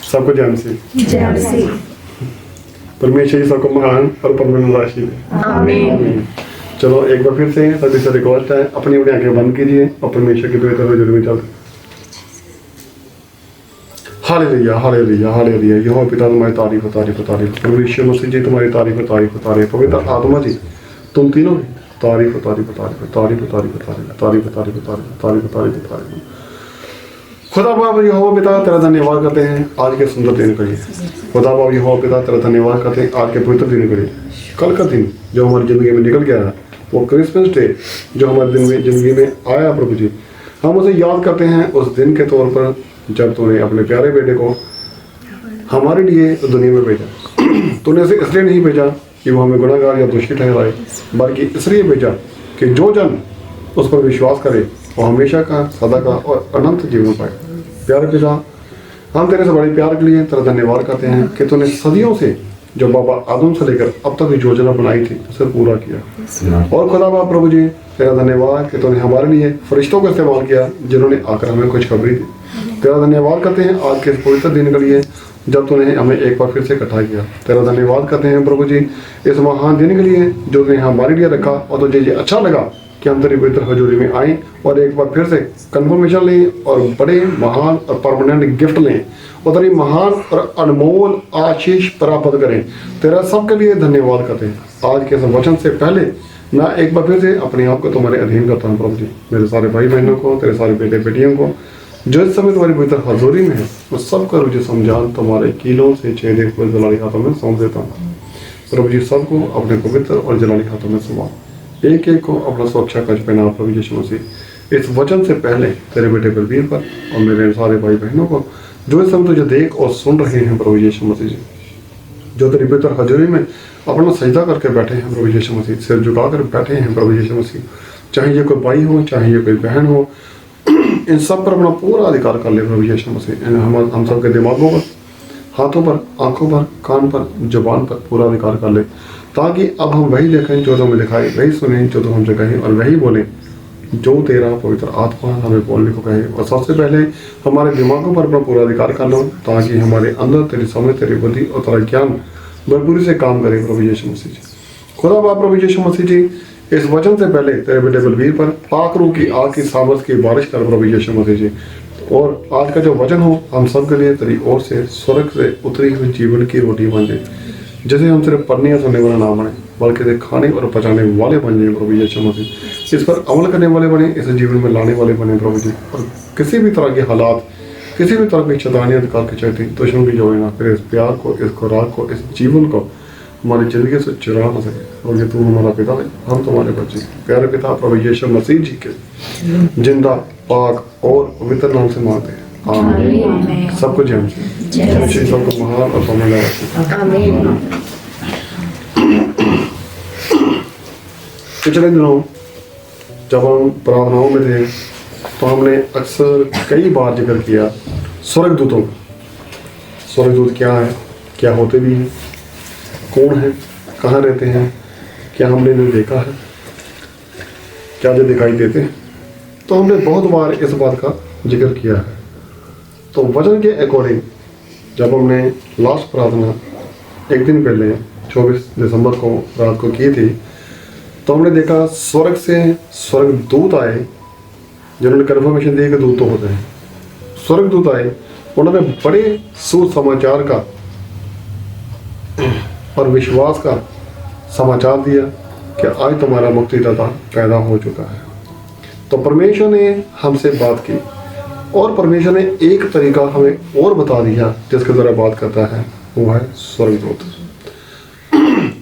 सबको जय मसीह। जय मसीह। परमेश्वर जी सबको महान और परमानंद राशि दे। आमीन। चलो एक बार फिर से सभी से रिक्वेस्ट है, अपनी अपनी आंखें बंद कीजिए और परमेश्वर की पवित्र हजूरी में चलते। Hallelujah hallelujah hallelujah. यहोवा पिता तुम्हारी तारीफ हो, तारीफ हो, तारीफ हो। प्रभु यीशु मसीह जी तुम्हारी तारीफ हो, तारीफ हो, तारीफ हो। पवित्र आत्मा जी तुम तीनों की तारीफ हो, तारीफ हो, तारीफ हो, तारीफ हो, तारीफ हो, तारीफ हो, तारीफ हो, तारीफ हो, तारीफ हो, तारीफ हो, तारीफ हो, तारीफ हो। खुदा बाप यहोवा पिता तेरा धन्यवाद करते हैं आज के सुंदर दिन के लिए। खुदा बाप यहोवा पिता तेरा धन्यवाद करते हैं आज के पवित्र दिन के लिए। कल का दिन जो हमारी जिंदगी में निकल गया है, वो क्रिसमस डे जो हमारे दिन में जिंदगी में आया प्रभु जी, हम उसे याद करते हैं उस दिन के तौर पर जब तूने अपने प्यारे बेटे को हमारे लिए दुनिया में भेजा। तूने उसे इसलिए नहीं भेजा कि वो हमें गुनहगार या दोषी ठहराए, बल्कि इसलिए भेजा कि जो जन उस पर विश्वास करे वो हमेशा का, सदा का और अनंत जीवन पाए। प्यारे पिता, हम तेरे से बड़े प्यार के लिए तेरा धन्यवाद करते हैं कि तूने सदियों से जो बाबा आदम से लेकर अब तक जो योजना बनाई थी उसे पूरा किया। और खुदा बाप प्रभु जी तेरा धन्यवाद कि तूने हमारे लिए फरिश्तों को इस्तेमाल किया जिन्होंने आकर हमें खुशखबरी दी। तेरा धन्यवाद करते हैं आज के इस पवित्र दिन के लिए जब तूने हमें एक बार फिर से इकट्ठा किया। तेरा धन्यवाद करते हैं प्रभु जी इस महान दिन के लिए जो तूने हमारे लिए रखा, और तुझे ये अच्छा लगा कि हम तेरी पवित्र हजूरी में आए और एक बार फिर से कन्फर्मेशन लें और बड़े महान और परमानेंट गिफ्ट लें और तेरी महान और अनमोल आशीष प्राप्त करें। तेरा सबके लिए धन्यवाद करते हैं। आज के इस वचन से पहले मैं एक बार फिर से अपने आप को तुम्हारे अधीन करता हूँ प्रभु जी। मेरे सारे भाई बहनों को, तेरे सारे बेटे बेटियों को जो इस समय तुम्हारी पवित्र हजूरी में है, वो सब का रुझे समझान तुम्हारे कीलों से छेदे हुए जलाली हाथों में सौंप देता हूँ प्रभु जी। सबको अपने पवित्र और जलाली हाथों में संभाल, एक एक को अपना सुरक्षा कवच पहना प्रभु यीशु मसीह। इस वचन से पहले तेरे बेटे बलबीर पर और मेरे सारे भाई बहनों को जो इस समय तुझे देख और सुन रहे हैं प्रभु यीशु मसीह जी, जो तेरी पवित्र हजूरी में अपना सजदा करके बैठे हैं प्रभु यीशु मसीह, सिर झुका कर बैठे हैं प्रभु यीशु मसीह। चाहे ये कोई भाई हो, चाहे ये कोई बहन हो, इन सब पर अपना पूरा अधिकार कर ले प्रभु यीशु मसीह। हम सब के दिमागों पर, हाथों पर, आंखों पर, कान पर, जुबान पर पूरा अधिकार कर ले, ताकि अब हम वही देखें जो तुम्हें दिखाए, वही सुने जो तुम हमसे कहें, और वही बोलें जो तेरा पवित्र आत्मा हमें बोलने को कहे। और सबसे पहले हमारे दिमागों पर अपना पूरा अधिकार कर लो, ताकि हमारे अंदर तेरी समझ, तेरी बुद्धि और तेरा ज्ञान भरपूरी से काम करे प्रभु यीशु मसीह जी। खुदा बाप प्रभु यीशु मसीह जी, इस वचन से पहले तेरे बेटे बलबीर पर पाक रूह की आग की सामर्थ की बारिश कर प्रभु यीशु मसीह जी। और आज का जो वचन हो हम सब के लिए तेरी ओर से स्वर्ग से उतरी हुई जीवन की रोटी बन जाए, जैसे हम सिर्फ पढ़ने या सुनने वाला ना बने, बल्कि इसे खाने और पचाने वाले बन जाए प्रभु यीशु मसीह। इस पर अमल करने वाले बने, इसे जीवन में लाने वाले बने प्रभु जी। और किसी भी तरह के हालात, किसी भी तरह की शैतानी अधिकार की चलती दुश्मन की जो है ना, फिर इस प्यार को, इस खुराक को, इस जीवन को हमारी जिंदगी से चुरा ना सके। और ये तू हमारा पिता है, हम तुम्हारे बच्चे। प्यारे पिता प्रभु यीशु मसीह जी के जिंदा, पाक और पवित्र नाम से मांगते हैं, आमीन। सबको जय मसीह। सबको महान और परमानंद रखे, आमीन। पिछले दिनों जब हम प्रार्थनाओं में थे तो हमने अक्सर कई बार जिक्र किया स्वर्गदूतों का। स्वर्गदूत क्या है, क्या होते भी हैं, कौन है, कहाँ रहते हैं, क्या हमने इन्हें देखा है, क्या जो दिखाई देते हैं। तो हमने बहुत बार इस बात का जिक्र किया है। तो वचन के अकॉर्डिंग जब हमने लास्ट प्रार्थना एक दिन पहले 24 दिसंबर को रात को की थी, तो हमने देखा स्वर्ग से स्वर्गदूत आए जिन्होंने कन्फर्मेशन दी कि दूत तो होते हैं। स्वर्गदूत आए, उन्होंने बड़े सुसमाचार का और विश्वास का समाचार दिया कि आज तुम्हारा मुक्तिदाता पैदा हो चुका है। तो परमेश्वर ने हमसे बात की और परमेश्वर ने एक तरीका हमें और बता दिया जिसके द्वारा बात करता है, वो है स्वर्गदूत।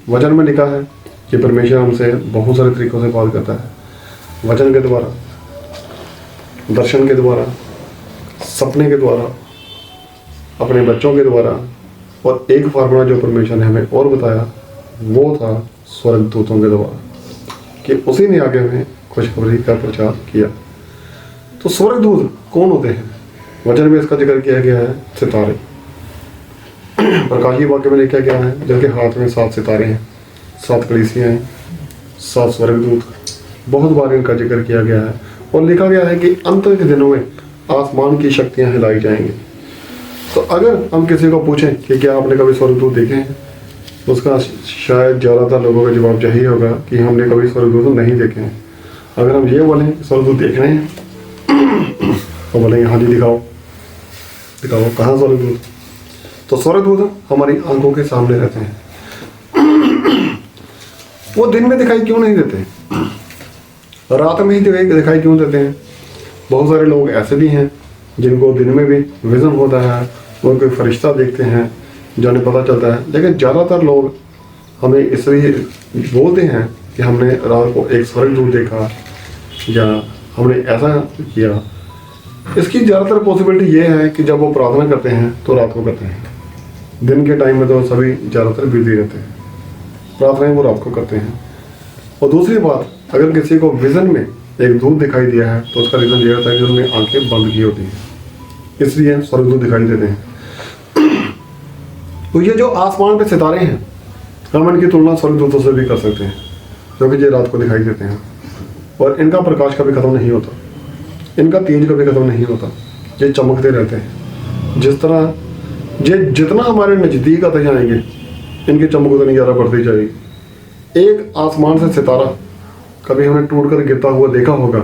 वचन में लिखा है कि परमेश्वर हमसे बहुत सारे तरीकों से बात करता है, वचन के द्वारा, दर्शन के द्वारा, सपने के द्वारा, अपने बच्चों के द्वारा। और एक फार्मूला जो परमेश्वर ने हमें और बताया वो था स्वर्गदूतों के द्वारा, कि उसी ने आगे हमें खुशखबरी का प्रचार किया। तो स्वर्गदूत कौन होते हैं? वचन में इसका जिक्र किया गया है सितारे। प्रकाशी वाक्य में लिखा गया है जिनके हाथ में 7 सितारे हैं, 7 कलीसियाँ हैं, 7 स्वर्गदूत। बहुत बार इनका जिक्र किया गया है और लिखा गया है कि अंत के दिनों में आसमान की शक्तियाँ हिलाई जाएंगी। तो अगर हम किसी को पूछें कि क्या आपने कभी स्वर्गदूत देखे हैं, तो उसका शायद ज़्यादातर लोगों का जवाब यही होगा कि हमने कभी स्वर्गदूत नहीं देखे हैं। अगर हम ये बोलें कि स्वर्गदूत देख रहे हैं तो बोलेंगे हाँ जी दिखाओ दिखाओ कहाँ स्वर्गदूत। तो स्वर्गदूत हमारी आंखों के सामने रहते हैं। वो दिन में दिखाई क्यों नहीं देते, रात में ही दिखाई क्यों देते हैं? बहुत सारे लोग ऐसे भी हैं जिनको दिन में भी विजन होता है, वो कोई फरिश्ता देखते हैं जाने पता चलता है। लेकिन ज़्यादातर लोग हमें इसलिए बोलते हैं कि हमने रात को एक स्वर्गदूत देखा या हमने ऐसा किया। इसकी ज़्यादातर पॉसिबिलिटी ये है कि जब वो प्रार्थना करते हैं तो रात को करते हैं। दिन के टाइम में तो सभी ज़्यादातर बिजी रहते हैं, प्रार्थनाएं वो रात को करते हैं। और दूसरी बात, अगर किसी को विजन में एक दूत दिखाई दिया है तो उसका रीज़न ये होता है कि उन्होंने आंखें बंद की होती हैं, इसलिए स्वर्गदूत दिखाई देते हैं। तो ये जो आसमान पे सितारे हैं, हम इनकी तुलना स्वर्गदूतों से भी कर सकते हैं, क्योंकि ये रात को दिखाई देते हैं और इनका प्रकाश कभी ख़त्म नहीं होता, इनका तेज कभी ख़त्म नहीं होता, ये चमकते रहते हैं। जिस तरह ये जितना हमारे नज़दीक आते जाएंगे इनकी चमक उतनी ज़्यादा बढ़ती जाएगी। एक आसमान से सितारा कभी हमने टूट कर गिरता हुआ देखा होगा,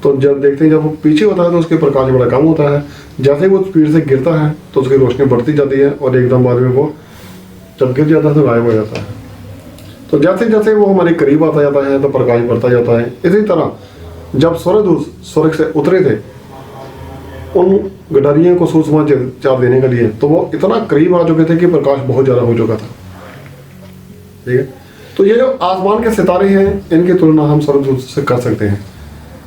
तो जब देखते हैं जब वो पीछे होता है तो उसके प्रकाश बड़ा कम होता है। जैसे वो स्पीड से गिरता है तो उसकी रोशनी बढ़ती जाती है और एकदम बाद में वो जब गिर जाता है तो गायब हो जाता है। तो जैसे जैसे वो हमारे करीब आता जाता है तो प्रकाश बढ़ता जाता है। इसी तरह जब स्वर्गदूत स्वर्ग से उतरे थे उन गडारियों को सुसमाचार देने के लिए, तो वो इतना करीब आ चुके थे कि प्रकाश बहुत ज़्यादा हो चुका था। ठीक है, तो ये जो आसमान के सितारे हैं इनकी तुलना हम स्वर्गदूत से कर सकते हैं।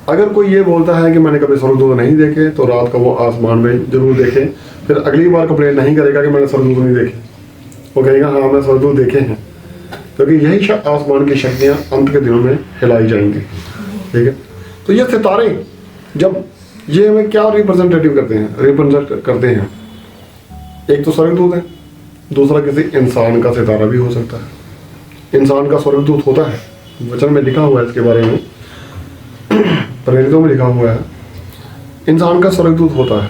अगर कोई ये बोलता है कि मैंने कभी स्वर्गदूत नहीं देखे, तो रात का वो आसमान में जरूर देखे, फिर अगली बार कंप्लेन नहीं करेगा कि मैंने स्वर्गदूत नहीं देखे, वो कहेगा हाँ मैं स्वर्गदूत देखे हैं, क्योंकि यही आसमान की शक्तियाँ अंत के दिनों में हिलाई जाएंगी। ठीक है, तो ये सितारे जब ये हमें क्या रिप्रेजेंट करते हैं, एक तो स्वर्गदूत है, दूसरा किसी इंसान का सितारा भी हो सकता है। इंसान का स्वर्गदूत होता है, वचन में लिखा हुआ है इसके बारे में, प्रेरितों में लिखा हुआ है इंसान का स्वर्गदूत होता है।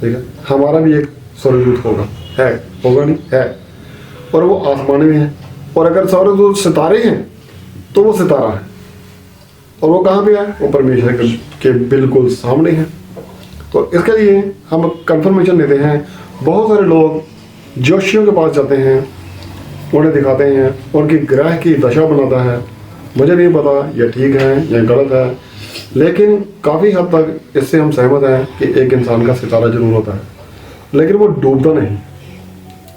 ठीक है, हमारा भी एक स्वर्गदूत होगा नहीं है, और वो आसमान में है। और अगर स्वर्गदूत सितारे हैं तो वो सितारा है, और वो कहाँ पे है? वो परमेश्वर के बिल्कुल सामने है। तो इसके लिए हम कंफर्मेशन लेते हैं। बहुत सारे लोग ज्योतिषियों के पास जाते हैं, उन्हें दिखाते हैं, उनकी ग्रह की दशा बनाता है। मुझे नहीं पता यह ठीक है या गलत है, लेकिन काफ़ी हद तक इससे हम सहमत हैं कि एक इंसान का सितारा जरूर होता है, लेकिन वो डूबता नहीं।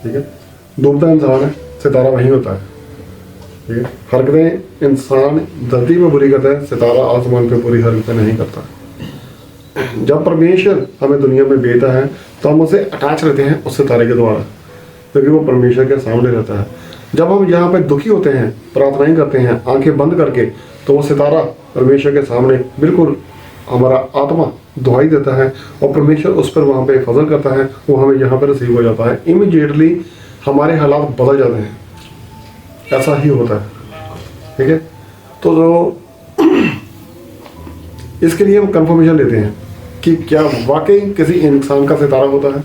ठीक है, डूबता इंसान है, सितारा वही होता है। ठीक है, हरकतें इंसान धरती में बुरी करता है, सितारा आसमान पे बुरी हरकतें नहीं करता। जब परमेश्वर हमें दुनिया में भेजता है तो हम उसे अटैच रहते हैं उस सितारे के द्वारा, क्योंकि वो परमेश्वर के सामने रहता है। जब हम यहाँ पे दुखी होते हैं, प्रार्थनाएं करते हैं आंखें बंद करके, तो वो सितारा परमेश्वर के सामने बिल्कुल हमारा आत्मा दुहाई देता है और परमेश्वर उस पर वहाँ पे फजल करता है, वो हमें यहाँ पर रिसीव हो जाता है। इमीडिएटली हमारे हालात बदल जाते हैं, ऐसा ही होता है। ठीक है, तो जो इसके लिए हम कंफर्मेशन लेते हैं कि क्या वाकई किसी इंसान का सितारा होता है।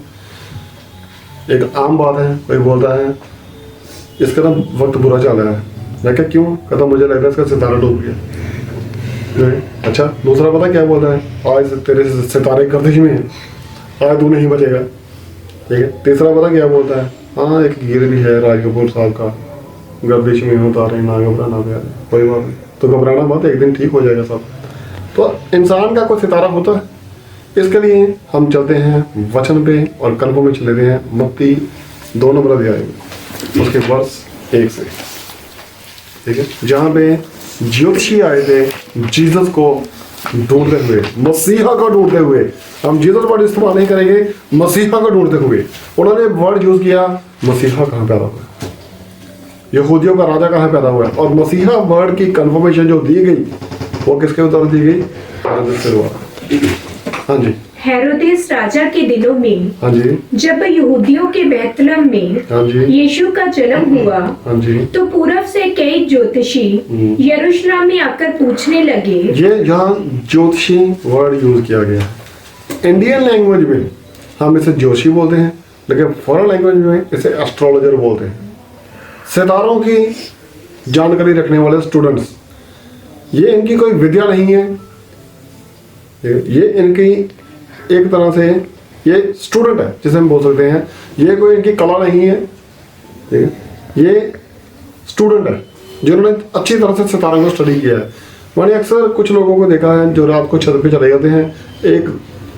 एक आम बात है, कोई बोलता है इसका ना वक्त बुरा चल रहा है, मैं क्या क्यों कहता, मुझे लगता है इसका सितारा डूब गया। अच्छा, दूसरा पता क्या बोलता है, आज तेरे सितारे गर्दिश में है, आज तू नहीं बचेगा। ठीक है, तीसरा पता क्या बोलता है, हाँ एक गीत भी है राज कपूर साहब का, गर्दिश में हो तारे ना घबराना प्यारे, कोई बात नहीं, तो घबराना मत, एक दिन ठीक हो जाएगा सब। तो इंसान का कोई सितारा होता है। इसके लिए हम चलते हैं वचन पे और कंफर्मेशन लेते हैं मत्ती 2 नंबर अध्याय में, उसके वर्ष 1 से। ठीक है, जहाँ पे ज्योतिषी आए थे जीसस को ढूंढते हुए, मसीहा को ढूंढते हुए, हम जीसस वर्ड इस्तेमाल नहीं करेंगे, मसीहा को ढूंढते हुए। उन्होंने वर्ड यूज किया, मसीहा कहाँ पैदा हुआ, यहूदियों का राजा कहाँ पैदा हुआ, और मसीहा वर्ड की कंफर्मेशन जो दी गई वो किसके उतर दी गई? हाँ जी, हेरोदेस राजा के दिनों में, हाँ जी, जब यहूदियों के बैतलहम में, हाँ जी, यीशु का जन्म हुआ, हाँ जी, तो पूरब से कई ज्योतिषी यरूशलेम में आकर पूछने लगे। ये यहाँ ज्योतिषी वर्ड यूज किया गया है। इंडियन लैंग्वेज में हम इसे जोशी बोलते हैं, लेकिन फॉरेन लैंग्वेज में इसे एस्ट्रोलॉजर बोलते हैं। सितारों की जानकारी रखने वाले स्टूडेंट्स, ये इनकी कोई विद्या नहीं है, ये इनकी एक तरह से ये स्टूडेंट है जिसे हम बोल सकते हैं। ये कोई इनकी कला नहीं है, ये स्टूडेंट है जिन्होंने अच्छी तरह से सितारों को स्टडी किया है। मैंने अक्सर कुछ लोगों को देखा है जो रात को छत पे चले जाते हैं, एक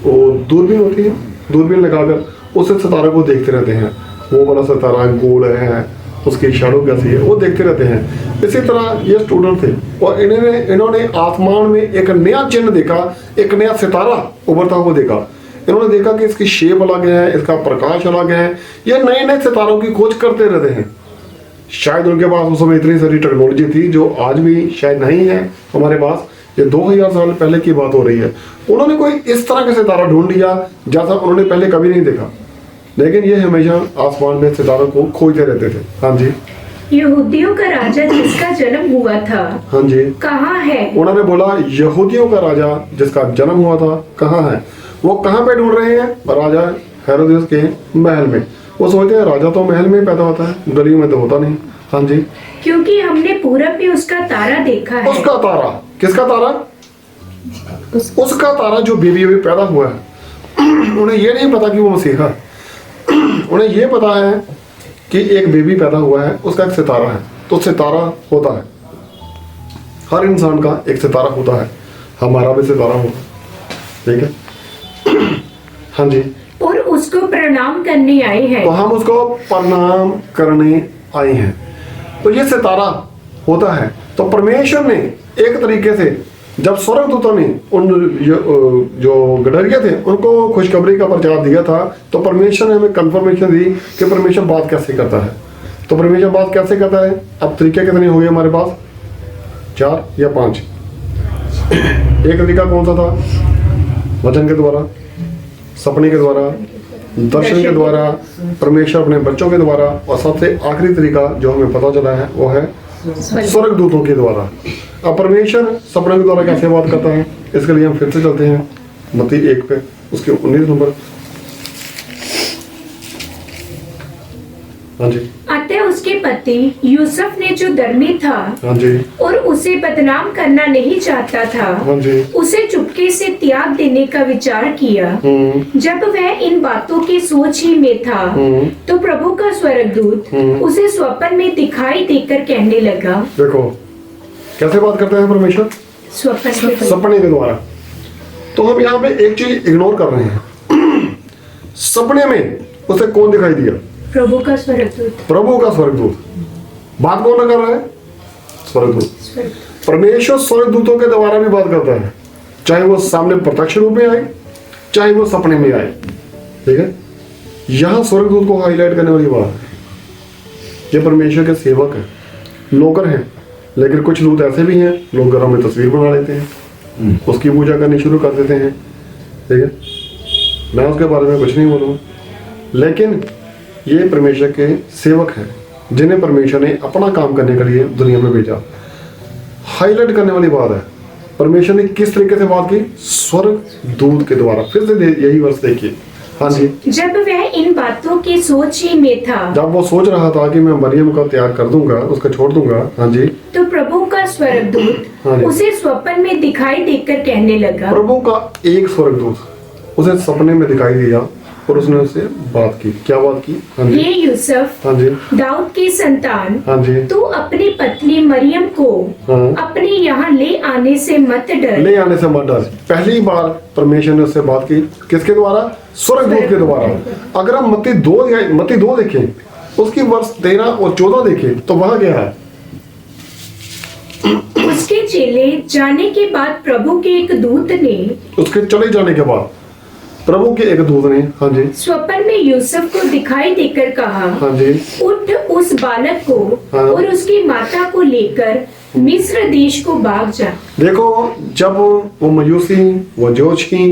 वो दूरबीन होती है, दूरबीन लगाकर उससे सितारों को देखते रहते हैं। वो वाला सितारा गोल है, उसकी शैडो कैसी है, वो देखते रहते हैं। इसी तरह ये स्टूडेंट थे और इन्होंने आसमान में एक नया चिन्ह देखा, एक नया सितारा उभरता हुआ देखा। इन्होंने देखा कि इसकी शेप अलग है, इसका प्रकाश अलग है। ये नए नए सितारों की खोज करते रहते हैं। शायद उनके पास उस समय इतनी सारी टेक्नोलॉजी थी जो आज भी शायद नहीं है हमारे पास। ये 2000 साल पहले की बात हो रही है। उन्होंने कोई इस तरह का सितारा ढूंढ लिया जैसा उन्होंने पहले कभी नहीं देखा, लेकिन ये हमेशा आसमान में सितारों को खोजते रहते थे। हाँ जी। यहूदियों का राजा जिसका जन्म हुआ था, हाँ जी, कहाँ है? उन्होंने बोला यहूदियों का राजा जिसका जन्म हुआ था कहाँ है? वो कहाँ पे ढूंढ रहे हैं? राजा हेरोदेस के महल में। वो सोचते हैं राजा तो महल में पैदा होता है, गली में तो होता नहीं। हाँ जी, क्योंकि हमने पूरब में उसका तारा देखा है। उसका तारा, किसका तारा? उसका तारा जो बेबी अभी पैदा हुआ है। उन्हें ये नहीं पता कि वो मसीहा है। उन्हें ये पता है कि एक बेबी पैदा हुआ है, उसका एक सितारा है। तो सितारा होता है, हर इंसान का एक सितारा होता है, हमारा भी सितारा होगा, ठीक है। हाँ जी, और उसको प्रणाम करने आए हैं। तो हम उसको प्रणाम करने आए हैं। तो ये सितारा होता है। तो परमेश्वर ने एक तरीके से जब स्वर्गदूतों ने उन जो गडरिया थे उनको खुशखबरी का प्रचार दिया था, तो परमेश्वर ने हमें कंफर्मेशन दी कि परमेश्वर बात कैसे करता है। तो परमेश्वर बात कैसे करता है? अब तरीके कितने हो गए हमारे पास? 4 या 5। एक तरीका कौन सा था? वचन के द्वारा, सपने के द्वारा, दर्शन के द्वारा, परमेश्वर अपने बच्चों के द्वारा, और सबसे आखिरी तरीका जो हमें पता चला है वो है स्वर्गदूतों के द्वारा। अब परमेश्वर सपने के द्वारा कैसे बात करता है, इसके लिए हम फिर से चलते हैं मत्ती 1 पे, उसके 19 नंबर। हाँ जी। अतः उसके पति यूसुफ ने जो धर्मी था, हाँ जी, और उसे बदनाम करना नहीं चाहता था, हाँ जी, उसे चुपके से त्याग देने का विचार किया। जब वह इन बातों की सोच ही में था, तो प्रभु का स्वर्गदूत उसे स्वप्न में दिखाई देकर कहने लगा। देखो कैसे बात करते हैं परमेश्वर? सपने के द्वारा। तो हम यहाँ पे एक चीज इग्नोर कर रहे हैं। सपने में उसे कौन दिखाई दिया? प्रभु का स्वर्गदूत। प्रभु का स्वर्गदूत। बात कौन कर रहा है? स्वर्गदूत। परमेश्वर स्वर्गदूतों के द्वारा भी बात करता है, चाहे वो सामने प्रत्यक्ष रूप में आए, चाहे वो सपने में आए, ठीक है। यहां स्वर्गदूत को हाईलाइट करने वाली बात है, ये परमेश्वर के सेवक है, नौकर हैं। लेकिन कुछ दूत ऐसे भी हैं, लोग घरों में तस्वीर बना लेते हैं, उसकी पूजा करनी शुरू कर देते हैं, ठीक है। मैं उसके बारे में कुछ नहीं बोलूँगा, लेकिन ये परमेश्वर के सेवक हैं जिन्हें परमेश्वर ने अपना काम करने के लिए दुनिया में भेजा। हाईलाइट करने वाली बात है, परमेश्वर ने किस तरीके से बात की? स्वर्गदूत के द्वारा। फिर से यही वर्ष देखिए। हाँ जी। जब वह इन बातों की सोच ही में था, जब वो सोच रहा था कि मैं मरियम का त्याग कर दूंगा, उसका छोड़ दूंगा, हाँ जी, तो प्रभु का स्वर्गदूत उसे स्वप्न में दिखाई देकर कहने लगा। प्रभु का एक स्वर्गदूत उसे सपने में दिखाई दिया और उसने उससे बात की। क्या बात की? हाँ जी। ये यूसुफ, हाँ जी, दाऊद की संतान, हाँ जी, तू अपनी पत्नी मरियम को अपने यहाँ ले आने से मत डर। ले आने से मत डर। पहली बार परमेश्वर ने उससे बात की, किसके द्वारा? स्वर्गदूत के द्वारा। अगर हम मत्ती 2 देखें, उसकी वर्ष 13 और 14 देखें, तो वहां क्या है? उसके चले जाने के बाद प्रभु के एक दूत ने, उसके चले जाने के बाद प्रभु के एक दूत ने, हाँ जी, स्वप्न में यूसुफ को दिखाई देकर कहा, हाँ जी, उठ उस बालक को और उसकी माता को लेकर मिस्र देश को भाग जा। देखो, जब वो मयूसी, वो जोशी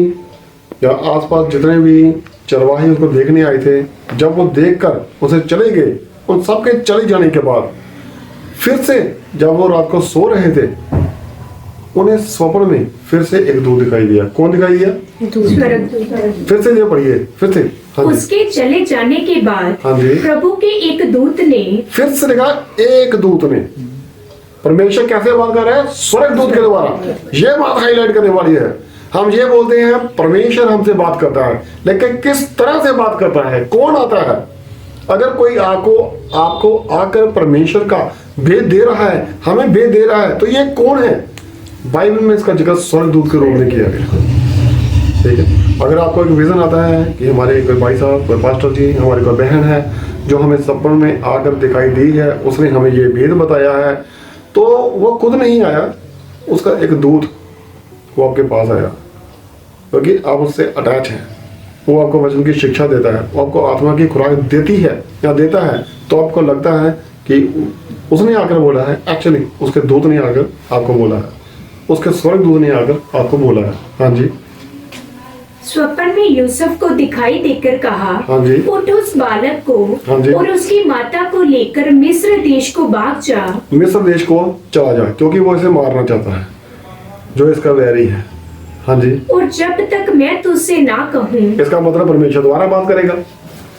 या आसपास जितने भी चरवाही उसको देखने आए थे, जब वो देखकर उसे चले गए, उन सबके चले जाने के बाद फिर से जब वो रात को सो रहे थे, उन्हें स्वप्न में फिर से एक दूत दिखाई दिया। कौन दिखाई दिया? स्वर्गदूत। फिर से ये पढ़िए, फिर से। हाँ जी। उसके चले जाने के बाद हाँ जी। प्रभु के एक दूत ने, फिर से लिखा एक दूत ने। परमेश्वर कैसे बात कर रहा है? स्वर्ग दूत के द्वारा। ये बात हाईलाइट करने वाली है। हम ये बोलते हैं परमेश्वर हमसे बात करता है, लेकिन किस तरह से बात करता है, कौन आता है? अगर कोई आपको आकर परमेश्वर का भेद दे रहा है, हमें भेद दे रहा है, तो ये कौन है? बाइबल में इसका जिक्र स्वर्गदूत के रूप में किया गया। ठीक है। अगर आपको एक विजन आता है कि हमारे कोई भाई साहब, कोई पास्टर जी, हमारी कोई बहन है जो हमें सपन में आकर दिखाई दी है, उसने हमें ये भेद बताया है, तो वो खुद नहीं आया, उसका एक दूत वो आपके पास आया, क्योंकि आप उससे अटैच हैं। वो आपको वचन की शिक्षा देता है, वो आपको आत्मा की खुराक देती है या देता है, तो आपको लगता है कि उसने आकर बोला है। एक्चुअली उसके दूत ने आकर आपको बोला है, उसके स्वर्ग दूत ने आकर आपको बोला है। हाँ जी। स्वप्न में यूसुफ को दिखाई देकर कहा, हाँ जी। उठ उस बालक को हाँ जी। और उसकी माता को लेकर मिस्र देश को भाग जा। मिस्र देश को चला जाए, क्योंकि वो इसे मारना चाहता है, जो इसका वैरी है। हाँ जी। और जब तक मैं तुझसे ना कहूँ, इसका मतलब परमेश्वर द्वारा बात करेगा।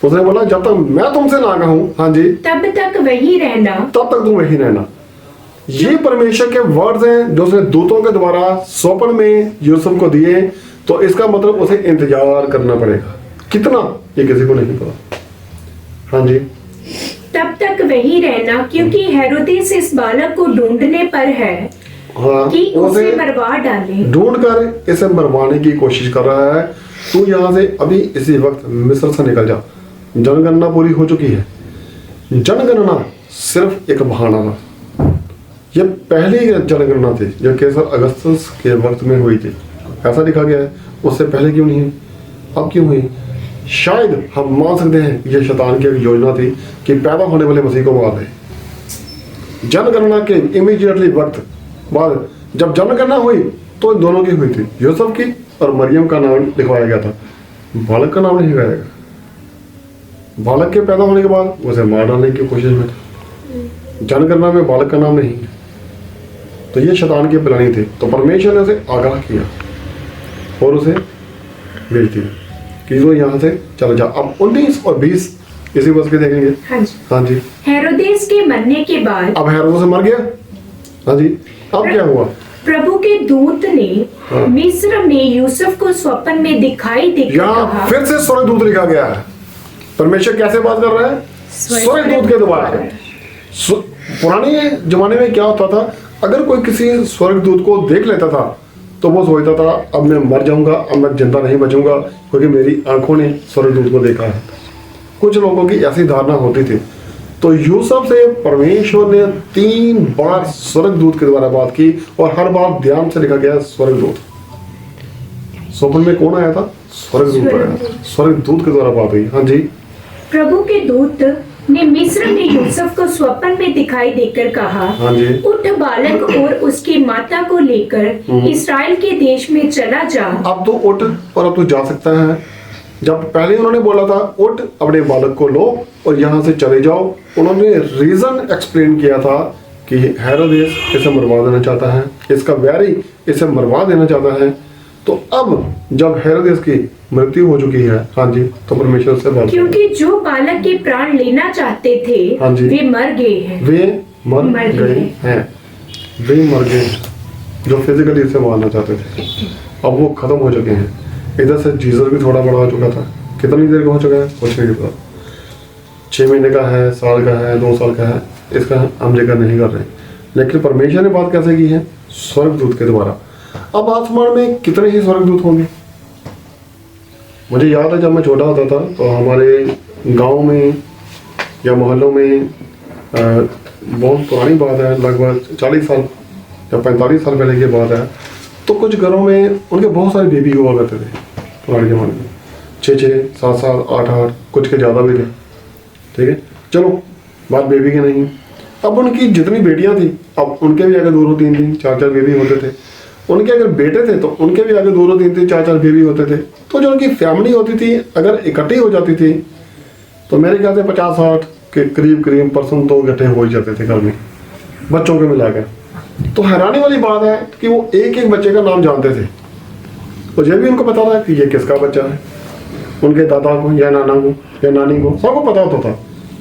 उसने बोला जब तक मैं तुमसे ना कहूँ, हाँ जी, तब तक वहीं रहना। तब तक तुम वहीं रहना। ये परमेश्वर के वर्ड्स हैं जो उसने दूतों के द्वारा स्वप्न में यूसुफ को दिए। तो इसका मतलब उसे इंतजार करना पड़ेगा। कितना, ये किसी को नहीं पता। हाँ जी। तब तक वहीं रहना, क्योंकि हेरोदेस इस बालक को ढूंढने पर है हाँ, कि उसे मरवा डाले। ढूंढ कर इसे मरवाने की कोशिश कर रहा है। तू यहाँ से अभी इसी वक्त मिस्र से निकल जा। जनगणना पूरी हो चुकी है। जनगणना सिर्फ एक बहाना था। ये पहली जनगणना थी जो कैसर अगस्तस के वक्त में हुई थी, ऐसा लिखा गया है। उससे पहले क्यों नहीं हुई? अब क्यों हुई? शायद हम मान सकते हैं ये शैतान की एक योजना थी कि पैदा होने वाले मसीह को मार दे। जनगणना के इमीडिएटली वक्त बाद जब जनगणना हुई तो इन दोनों की हुई थी, यूसुफ की और मरियम का नाम लिखवाया गया था। बालक का नाम नहीं लिखवाया गया। बालक के पैदा होने के बाद उसे मार डालने की कोशिश में था। जनगणना में बालक का नाम नहीं है। तो ये शैतान की प्लानिंग थी। तो परमेश्वर ने उसे आगाह किया और उसे भेज दिया कि वो यहाँ से चला जा। अब 19 और 20 इसी बस के देखेंगे। हाँ जी। हाँ जी। हेरोदेस के मरने के बाद अब हेरोदेस मर गया। हाँ जी। अब क्या हुआ? प्रभु के दूत ने हाँ। मिस्र में यूसुफ को स्वप्न में दिखाई देकर यहाँ कहा। फिर से स्वर्गदूत लिखा गया है। परमेश्वर कैसे बात कर रहा है? स्वर्गदूत के द्वारा। पुराने जमाने में क्या होता था, अगर कोई किसी स्वर्गदूत को देख लेता था तो वो सोचता था अब मैं मर जाऊंगा, अब मैं जिंदा नहीं बचूंगा, क्योंकि मेरी आंखों ने स्वर्गदूत को देखा है। कुछ लोगों की ऐसी धारणा होती थी। तो यूसुफ से परमेश्वर ने 3 बार स्वर्गदूत के द्वारा बात की और हर बार ध्यान से लिखा गया स्वर्गदूत। स्वप्न में कौन आया था? स्वर्गदूत आया। स्वर्गदूत के द्वारा बात हुई। हाँ जी। प्रभु के दूत ने मिस्र में यूसुफ को स्वप्न में दिखाई देकर कहा, हाँ जी। उठ बालक और उसकी माता को लेकर इस्राएल के देश में चला जा। अब तो उठ और अब तो जा सकता है। जब पहले उन्होंने बोला था उठ अपने बालक को लो और यहाँ से चले जाओ, उन्होंने रीजन एक्सप्लेन किया था कि हेरोदेस इसे मरवा देना चाहता है, इसका वैरी इसे मरवा देना चाहता है। तो अब जब हेरोदेस की मृत्यु हो चुकी है, हाँ जी, तो परमेश्वर से बात, क्योंकि जो बालक के प्राण लेना चाहते थे, हाँ जी, वे मर गए हैं। वे मर गए हैं। वे मर गए जो फिजिकली इसे मारना चाहते थे। अब वो खत्म हो चुके हैं। इधर से जीसस भी थोड़ा बड़ा हो चुका था। कितनी देर का हो चुका है कुछ नहीं पता। 6 महीने का है, साल का है, 2 साल का है, इसका हम जिक्र नहीं कर रहे। लेकिन परमेश्वर ने बात कैसे की है? स्वर्गदूत के द्वारा। अब आसमान में कितने ही स्वर्गदूत होंगे? मुझे याद है जब मैं छोटा होता था तो हमारे गांव में या मोहल्लों में बहुत पुरानी बात है, लगभग 40 साल या 45 साल पहले की बात है, तो कुछ घरों में उनके बहुत सारे बेबी हुआ करते थे पुराने ज़माने में। 6-6, 7-7, 8-8, कुछ के ज़्यादा भी थे। ठीक है, चलो बात बेबी की नहीं। अब उनकी जितनी बेटियां थी, अब उनके भी आगे 2-2, 3-3, 4-4 बेबी होते थे। उनके अगर बेटे थे तो उनके भी आगे 2-2, 3-3, 4-4 बेबी होते थे। तो जो उनकी फैमिली होती थी अगर इकट्ठी हो जाती थी तो मेरे ख्याल से 50-60 के करीब पर्सन तो इकट्ठे हो ही जाते थे घर में, बच्चों के मिलाकर। तो हैरानी वाली बात है कि वो एक एक बच्चे का नाम जानते थे, और ये भी उनको पता था कि ये किसका बच्चा है। उनके दादा को या नाना को या नानी को सबको पता होता था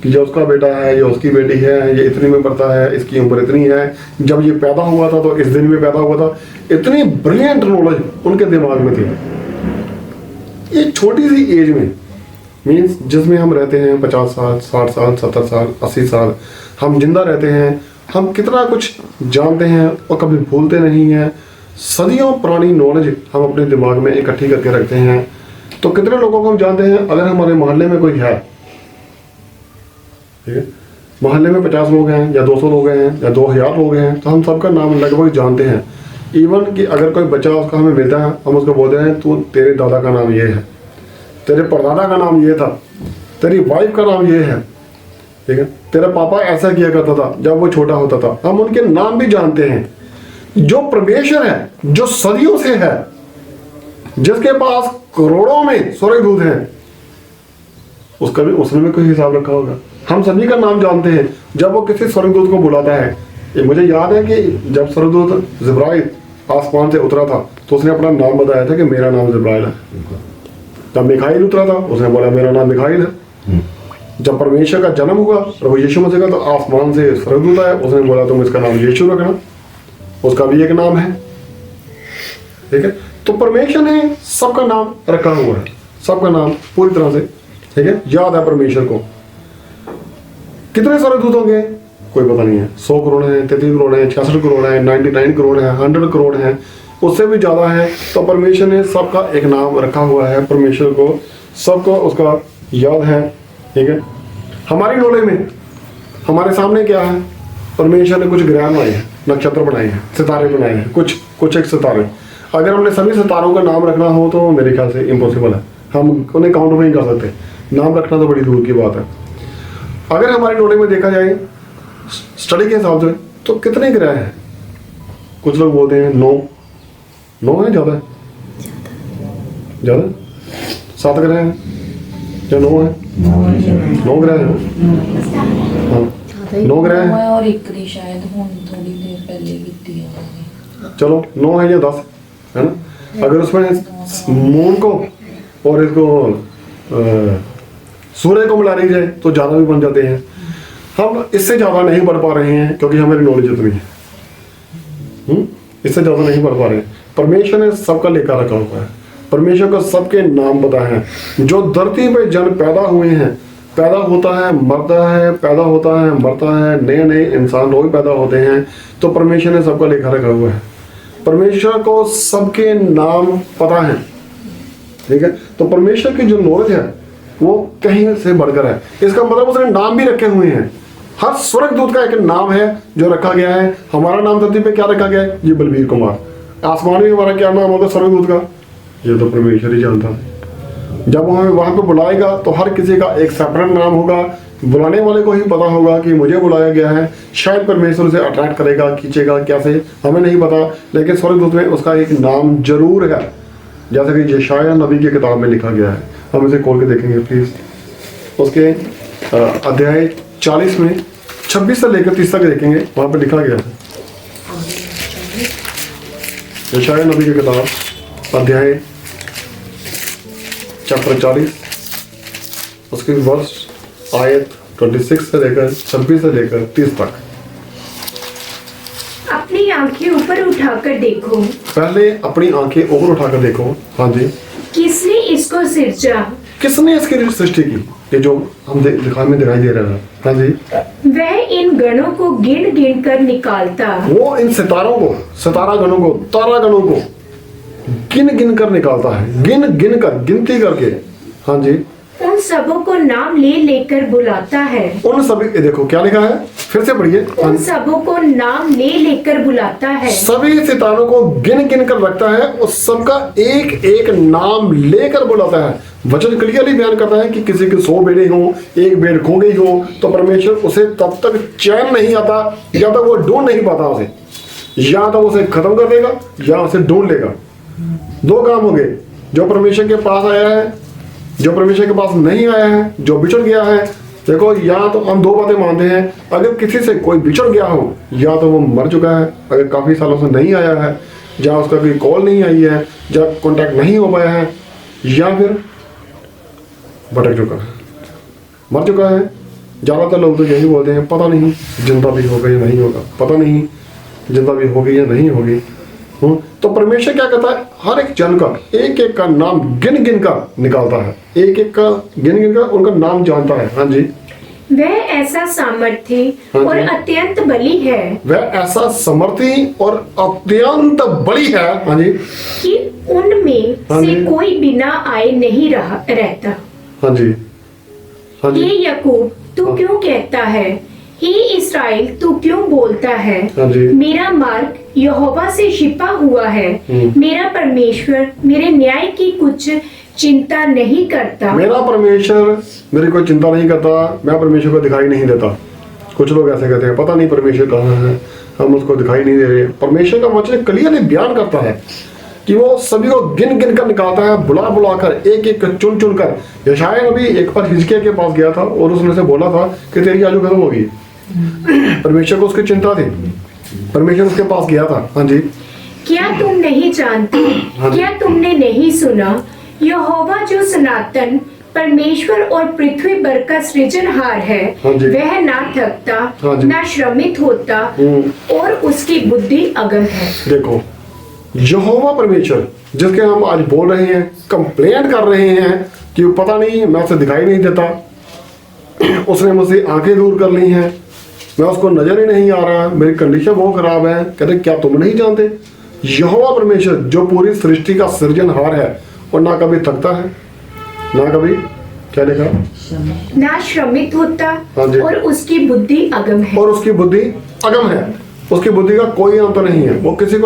कि ये उसका बेटा है, ये उसकी बेटी है, ये इतनी में पड़ता है, इसकी उम्र इतनी है, जब ये पैदा हुआ था तो इस दिन में पैदा हुआ था। इतनी ब्रिलियंट नॉलेज उनके दिमाग में थी। ये छोटी सी एज में, मीन्स जिसमें हम रहते हैं 50 साल, 60 साल, 70 साल, 80 साल, हम जिंदा रहते हैं, हम कितना कुछ जानते हैं और कभी भूलते नहीं हैं। सदियों पुरानी नॉलेज हम अपने दिमाग में इकट्ठी करके रखते हैं। तो कितने लोगों को हम जानते हैं, अगर हमारे मोहल्ले में कोई है, ठीक है, मोहल्ले में 50 लोग हैं या 200 लोग हैं या 2000 लोग हैं, तो हम सबका नाम लगभग जानते हैं। इवन कि अगर कोई बच्चा उसका हमें मिलता है, हम उसको बोलते हैं तू, तेरे दादा का नाम ये है, तेरे परदादा का नाम ये था, तेरी वाइफ का नाम ये है, ठीक है, तेरा पापा ऐसा किया करता था जब वो छोटा होता था। हम उनके नाम भी जानते हैं। जो परमेश्वर है, जो सदियों से है, जिसके पास करोड़ों में स्वर्गदूत हैं, उसका भी, उसने भी कोई हिसाब रखा होगा। हम सभी का नाम जानते हैं। जब वो किसी स्वर्गदूत को बुलाता है, ये मुझे याद है कि जब स्वर्गदूत जिब्राइल आसमान से उतरा था तो उसने अपना नाम बताया था कि मेरा नाम जिब्राइल है। जब मिखाइल उतरा था उसने बोला मेरा नाम मिखाइल है। जब परमेश्वर का जन्म हुआ प्रभु यीशु मसीह का, तो आसमान से स्वर्गदूत आया, उसने बोला तुम इसका नाम यीशु रखना, उसका भी एक नाम है, ठीक है। तो परमेश्वर ने सबका नाम रखा हुआ है, सबका नाम पूरी तरह से, ठीक है, याद है परमेश्वर को। कितने स्वर्गदूत होंगे कोई पता नहीं है। 100 करोड़ है, 33 करोड़ है, 66 करोड़ है, 99 करोड़ है, 100 करोड़ है, उससे भी ज्यादा है। तो परमेश्वर ने सबका एक नाम रखा हुआ है। परमेश्वर को सबको उसका याद है, ठीक है। हमारी नॉलेज में हमारे सामने क्या है, परमेश्वर ने कुछ ग्रह बनाए हैं, नक्षत्र बनाए हैं, सितारे बनाए हैं, कुछ एक सितारे। अगर हमने सभी सितारों का नाम रखना हो तो मेरे ख्याल से इम्पॉसिबल है, हम उन्हें काउंट नहीं कर सकते। नाम रखना तो बड़ी दूर की बात है। अगर हमारी नॉलेज में देखा जाए स्टडी के हिसाब से तो कितने ग्रह हैं? कुछ लोग बोलते हैं 9 है, ज़्यादा 7 ग्रह हैं या 9 है? 9 ग्रह हैं, हाँ 9 ग्रह हैं। और एक री शायद थोड़ी देर पहले की है। चलो 9 है या 10 है ना। अगर उसमें मून को और इसको सूर्य को मिला ली जाए तो ज़्यादा भी बन जाते हैं। हम इससे ज़्यादा नहीं बढ़ पा रहे हैं क्योंकि हमारी नॉलेज इतनी है। इससे ज़्यादा नहीं बढ़ पा रहे हैं। परमेश्वर ने सबका लेखा रखा हुआ है। परमेश्वर को सबके नाम पता है। जो धरती पे जन पैदा हुए हैं, पैदा होता है, मरता है, पैदा होता है, मरता है, नए नए इंसान रोज पैदा होते हैं। तो परमेश्वर ने सबका लेखा रखा हुआ है। परमेश्वर को सबके नाम पता है, ठीक है। तो परमेश्वर की जो नॉलेज है वो कहीं से बढ़कर है। इसका मतलब उसने नाम भी रखे हुए हैं। हर स्वर्गदूत का एक नाम है जो रखा गया है। हमारा नाम धरती पे क्या रखा गया है? ये बलबीर कुमार। आसमान में हमारा क्या नाम होगा स्वर्गदूत का? ये तो परमेश्वर ही जानता है। जब हमें वहां पे बुलाएगा तो हर किसी का एक सेपरेट नाम होगा। बुलाने वाले को ही पता होगा कि मुझे बुलाया गया है। शायद परमेश्वर उसे अट्रैक्ट करेगा, खींचेगा, कैसे हमें नहीं पता, लेकिन स्वर्गदूत में उसका एक नाम जरूर है, जैसा कि यशायाह नबी की किताब में लिखा गया है। हम इसे खोल के देखेंगे प्लीज। उसके अध्याय 40 में 26 से लेकर 30 तक देखेंगे, वहां पर लिखा गया है। यशायाह नबी की किताब अध्याय चैप्टर 40, उसके वर्ष आयत 26 से लेकर 26 से लेकर 30 तक। अपनी आंखें ऊपर उठाकर देखो। पहले अपनी आंखें ऊपर उठाकर देखो। हाँ जी। किसने इसको सिरजा? किसने इसकी सृष्टि की? ये जो हम दिखाई दे रहा है। हाँ जी। वह इन गणों को गिन गिन कर निकालता। वो इन सितारों को, सितारा गणों को, तारा गणों को गिन गिन कर निकालता है, गिन गिन कर, गिनती करके। हाँ जी। उन सबों को नाम ले लेकर बुलाता है। उन सभी, देखो क्या लिखा है, फिर से पढ़िए। उन सबों को नाम ले लेकर बुलाता है। सभी सितारों को गिन गिन कर रखता है और सबका एक एक नाम लेकर बुलाता है। वचन क्लियरली बयान करता है कि किसी के 100 बेटे हों, एक बेट खो गई हो, तो परमेश्वर उसे तब तक चैन नहीं आता जब तक वो ढूंढ नहीं पाता उसे। या तो उसे खत्म कर देगा या उसे ढूंढ लेगा। 2 काम हो गए। जो परमेश्वर के पास आया है, जो परमेश्वर के पास नहीं आया है, जो बिछड़ गया है, देखो, या तो हम दो बातें मानते हैं, अगर किसी से कोई बिछड़ गया हो, या तो वो मर चुका है, अगर काफ़ी सालों से नहीं आया है, या उसका कोई कॉल नहीं आई है, या कांटेक्ट नहीं हो पाया है, या फिर भटक चुका है, मर चुका है। ज़्यादातर लोग तो यही बोलते हैं, पता नहीं जिंदा भी होगा या नहीं होगा, पता नहीं जिंदा भी होगी या नहीं होगी। तो परमेश्वर क्या कहता है, हर एक जन का एक एक का नाम गिन गिन कर निकालता है, एक एक का गिन गिन कर उनका नाम जानता है। हाँ जी, वह ऐसा सामर्थी हाँ और जी। अत्यंत बली है वह ऐसा समर्थी और अत्यंत बड़ी है। हाँ जी, कि उनमें हाँ से जी। कोई बिना आए नहीं रहता। हाँ जी, हाँ जी, हे याकूब, तू क्यों कहता है, हे इस्राएल, तू क्यों बोलता है, हाँ जी। मेरा मार्ग यहोवा से छिपा हुआ है, मेरा परमेश्वर मेरे न्याय की कुछ चिंता नहीं करता। मेरा परमेश्वर मेरी कोई चिंता नहीं करता, मैं परमेश्वर को दिखाई नहीं देता। कुछ लोग ऐसे कहते हैं, पता नहीं परमेश्वर कहाँ है, हम उसको दिखाई नहीं दे रहे। परमेश्वर का वचन क्लियरली बयान करता है कि वो सभी को गिन गिन कर निकालता है, बुला बुला कर, एक एक चुन चुन कर। यशायाह नबी एक बार हिजकिय्याह के पास गया था और उसने से बोला था कि तेरी आयु खत्म होगी। परमेश्वर को उसकी चिंता थी, परमेश्वर उसके पास गया था। हाँ जी, क्या तुम नहीं जानते, हाँ जी। क्या तुमने नहीं सुना, यहोवा जो सनातन परमेश्वर और पृथ्वी भर का सृजनहार है, हाँ जी। वह ना थकता हाँ जी। ना श्रमित होता और उसकी बुद्धि अगम है। देखो, यहोवा परमेश्वर जिसके हम आज बोल रहे हैं, कंप्लेंट कर रहे हैं कि पता नहीं मैं उसे दिखाई नहीं देता, उसने मुझसे आंखें दूर कर ली हैं, मैं उसको नजर ही नहीं आ रहा, मेरी कंडीशन बहुत खराब है। कहते क्या तुम नहीं जानते, यहोवा परमेश्वर जो पूरी सृष्टि का सृजनहार है और ना कभी थकता है, ना कभी, क्या लिखा, ना श्रमित होता हाँ जी। और उसकी बुद्धि अगम है। और उसकी बुद्धि अगम है, उसकी बुद्धि का कोई अंत नहीं है, वो किसी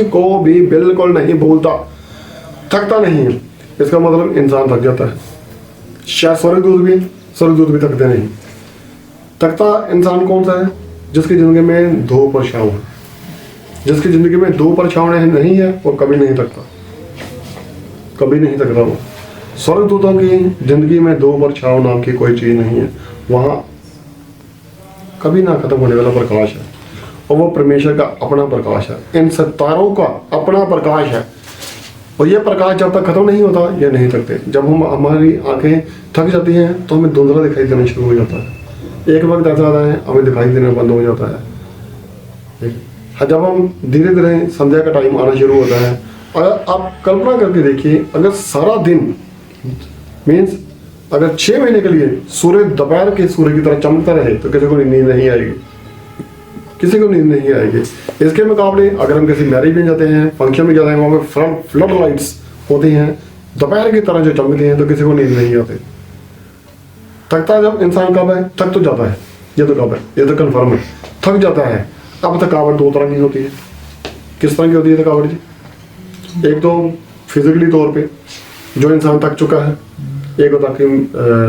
को भी बिल्कुल नहीं भूलता, थकता नहीं है। इसका मतलब इंसान थक जाता है। शायद स्वर्गदूत भी थकते नहीं। थकता इंसान कौन सा है, जिसकी जिंदगी में दो परछाव है। जिसकी जिंदगी में दो परछाव नहीं है वो कभी नहीं थकता, कभी नहीं थकता। वो स्वर्गदूतों की जिंदगी में दो परछाव नाम की कोई चीज नहीं है, वहां कभी ना खत्म होने वाला प्रकाश है, और वो परमेश्वर का अपना प्रकाश है, इन सितारों का अपना प्रकाश है। और ये प्रकाश जब तक खत्म नहीं होता ये नहीं थकते। जब हमारी आंखें थक जाती हैं तो हमें धुंधला दिखाई देना शुरू हो जाता है। एक वक्त ऐसा आता है हमें दिखाई देना बंद हो जाता है। जब हम धीरे धीरे संध्या का टाइम आना शुरू होता है, अगर आप कल्पना करके देखिए, अगर सारा दिन मीन्स अगर 6 महीने के लिए सूर्य दोपहर के सूर्य की तरह चमकता रहे तो किसी को नींद नहीं आएगी, किसी को नींद नहीं आएगी। इसके मुकाबले अगर हम किसी मैरिज में जाते हैं, फंक्शन में जाते हैं, वहाँ पे फ्लड लाइट्स होती हैं दोपहर की तरह जो चमकती हैं, तो किसी को नींद नहीं आती। थकता जब इंसान कब है, थक तो जाता है, ये तो कब है, ये तो कन्फर्म है, थक जाता है। अब थकावट दो तरह की होती है। किस तरह की होती है थकावट जी? एक तो फिजिकली तौर पे जो इंसान थक चुका है, एक होता है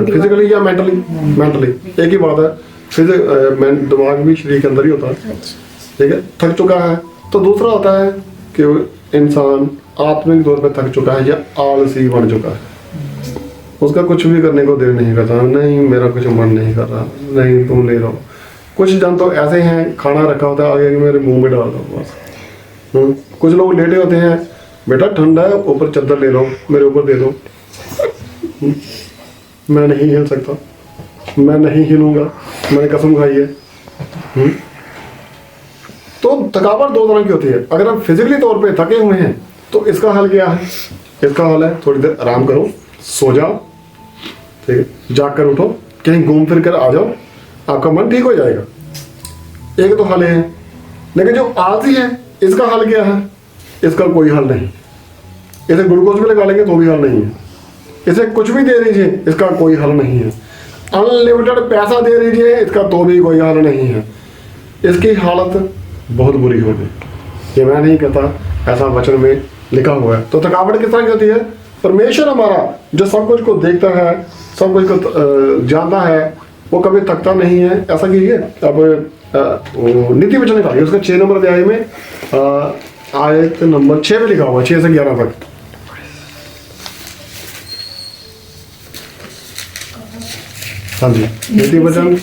फिजिकली या मेंटली एक ही बात है। दिमाग भी शरीर के अंदर ही होता है, ठीक है, थक चुका है। तो दूसरा होता है कि इंसान आत्मिक तौर पर थक चुका है या आलसी बन चुका है, उसका कुछ भी करने को दिल नहीं करता, नहीं मेरा कुछ मन नहीं कर रहा, नहीं तुम ले लो। कुछ जन तो ऐसे हैं, खाना रखा होता है आगे मेरे मुंह में डाल दो बस। कुछ लोग लेटे होते हैं, बेटा ठंडा है ऊपर चादर ले लो, मेरे ऊपर दे दो। मैं नहीं हिल सकता, मैं नहीं हिलूंगा, मैंने कसम खाई है। तो थकावट दो तरह की होती है। अगर हम फिजिकली तौर पे थके हुए हैं तो इसका हल क्या है? इसका हल है थोड़ी देर आराम करो, सो जाओ, ठीक है, जाग कर उठो, कहीं घूम फिर कर आ जाओ, आपका मन ठीक हो जाएगा। एक तो हल है। लेकिन जो आलसी है इसका हल क्या है? इसका कोई हल नहीं। इसे ग्लूकोज भी लगा लेंगे तो भी हल नहीं है, इसे कुछ भी दे दीजिए इसका कोई हल नहीं है, अनलिमिटेड पैसा दे दीजिए इसका तो भी कोई हल नहीं है। इसकी हालत बहुत बुरी होगी। ये मैं नहीं कहता, ऐसा वचन में लिखा हुआ है। तो थकावट किस तरह की होती है? परमेश्वर हमारा जो सब कुछ को देखता है, सब कुछ को जानता है, वो कभी थकता नहीं है। ऐसा कीजिए, अब नीति वचन निकालिए, उसका 6 नंबर अध्याय में आयत नंबर 6 में लिखा हुआ है, 6 से 11 तक। हाँ जी, नीति वचन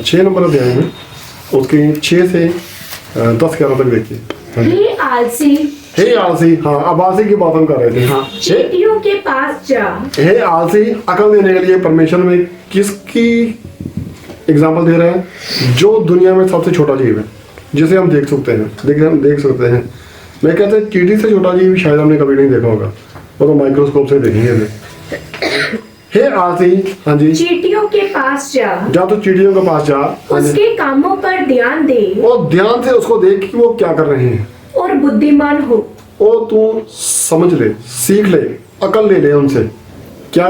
6 नंबर अध्याय में उसके 6 से 10-11 तक देखिए। हाँ जी। हे आलसी, हे आलसी, हाँ अब आलसी की बात हम कर रहे थे। हाँ, चींटियों के पास जा। हे आलसी, अकल देने के लिए परमेश्वर में किसकी एग्जाम्पल दे रहा है? जो दुनिया में सबसे छोटा जीव है, जिसे हम देख सकते हैं, देख सकते हैं। मैं कहता हूँ चींटी से छोटा जीव शायद हमने कभी नहीं देखा होगा, वो तो माइक्रोस्कोप से देखेंगे। हे आलसी, हाँ जी, चींटियों के पास जा, तो चींटियों के पास जा, हाँ जी, उसके कामों पर ध्यान दे और ध्यान से उसको देख कि वो क्या कर रहे हैं, और बुद्धिमान हो। वो तू समझ ले, सीख ले, अकल ले ले उनसे। क्या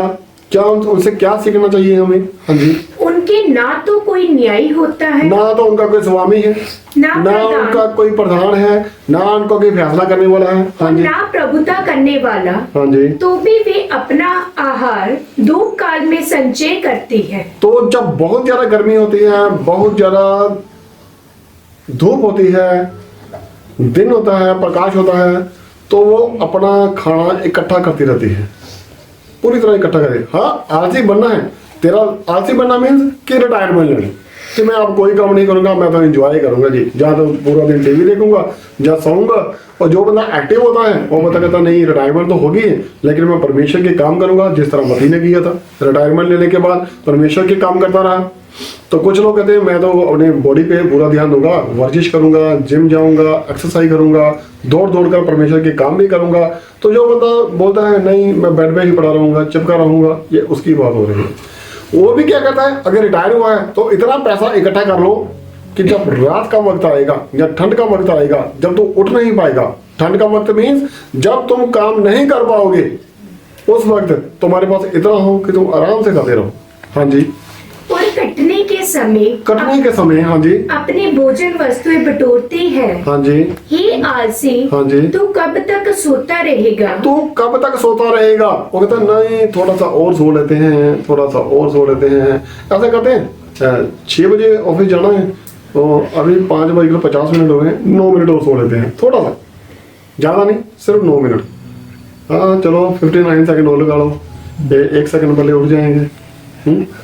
क्या उनसे क्या सीखना चाहिए हमें? हाँ जी, उनके ना तो कोई न्यायी होता है, ना तो उनका कोई स्वामी है, ना ना प्रधान, उनका कोई प्रधान है, ना उनका कोई फैसला करने वाला है। हाँ और जी, ना प्रभुता करने वाला। हाँ जी। तो भी वे अपना आहार धूप काल में संचय करती है। तो जब बहुत ज्यादा गर्मी होती है, बहुत ज्यादा धूप होती है, दिन होता है, प्रकाश होता है, तो वो अपना खाना इकट्ठा करती रहती है, पूरी तरह इकट्ठा करती है। हाँ, आलसी बनना है तेरा, आलसी बनना मीन्स कि रिटायरमेंट लेनी, कि मैं अब कोई काम नहीं करूंगा, मैं तो एंजॉय करूंगा जी, जहाँ तो पूरा दिन टीवी देखूंगा, जहाँ सोऊंगा। और जो बंदा एक्टिव होता है वो बता कहता नहीं रिटायरमेंट तो होगी, लेकिन मैं परमेश्वर के काम करूंगा, जिस तरह मसीह ने किया था। रिटायरमेंट लेने के बाद परमेश्वर के काम करता रहा। तो कुछ लोग कहते हैं मैं तो अपने बॉडी पे पूरा ध्यान दूंगा, वर्जिश करूंगा, जिम जाऊंगा, एक्सरसाइज करूंगा, दौड़ दौड़ कर परमेश्वर के काम भी करूंगा। तो जो बंदा बोलता है नहीं मैं बेड पे ही पड़ा रहूंगा, चिपका रहूंगा, ये उसकी बात हो रही है। वो भी क्या कहता है, अगर रिटायर हुआ है तो इतना पैसा इकट्ठा कर लो कि जब रात का वक्त आएगा या ठंड का वक्त आएगा, जब तुम उठ नहीं पाएगा, ठंड का वक्त मीन्स जब तुम काम नहीं कर पाओगे, उस वक्त तुम्हारे पास इतना हो कि तुम आराम से खाते रहो। हाँ जी, और कटने के समय हाँ जी, अपने भोजन वस्तुएं बटोरती है। हाँ जी, हे आलसी, हाँ जी, तू कब तक सोता रहेगा? तू कब तक सोता रहेगा? वो कहता है नहीं थोड़ा सा और सो लेते हैं, थोड़ा सा और सो लेते हैं। ऐसा कहते हैं 6 बजे ऑफिस जाना है तो अभी 5:50 हो गए, 9 मिनट और सो लेते हैं, थोड़ा सा, ज़्यादा नहीं, सिर्फ 9 मिनट। हाँ चलो 59 सेकंड और लगा लो, 1 सेकंड पहले उठ जाएंगे,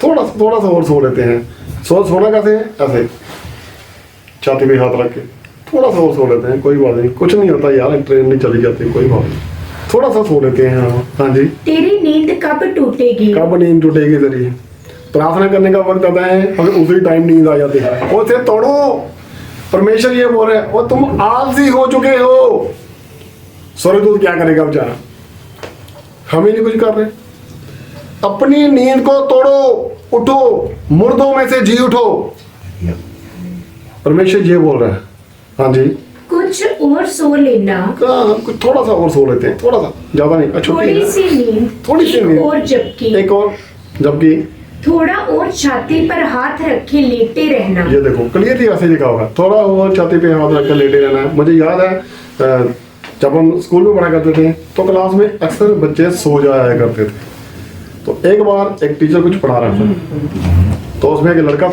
थोड़ा सा और सो लेते हैं। सोना कैसे है? ऐसे छाती पे हाथ रख के थोड़ा सा और सो लेते हैं, कोई बात नहीं, कुछ नहीं होता यार, ट्रेन नहीं चली जाती, कोई बात नहीं, थोड़ा सा सो लेते हैं। हाँ जी, तेरी नींद कब टूटेगी? कब नींद टूटेगी तेरी? प्रार्थना करने का वक्त आता है, हमें उसी टाइम नींद आ जाती है। उसे तोड़ो, परमेश्वर ये बोल रहे हैं, और तुम आलसी हो चुके हो। स्वर्गदूत क्या करेगा बेचारा? हम ही नहीं कुछ कर रहे। अपनी नींद को तोड़ो, उठो, मुर्दों में से जी उठो, परमेश्वर ये बोल रहा है। हाँ जी, कुछ और सो लेना। कुछ थोड़ा सा और सो लेते हैं, थोड़ा सा, ज्यादा नहीं, थोड़ी सी नींद, थोड़ी सी नींद, और एक और, जबकि थोड़ा और छाती पर हाथ रखे लेटे रहना। ये देखो क्लियरली ऐसे लिखा होगा, थोड़ा और छाती पे हाथ रख कर लेटे रहना है। मुझे याद है जब हम स्कूल में पढ़ा करते थे तो क्लास में अक्सर बच्चे सो जाया करते थे। तो एक बार एक टीचर कुछ पढ़ा रहा था, तो उसमें एक लड़का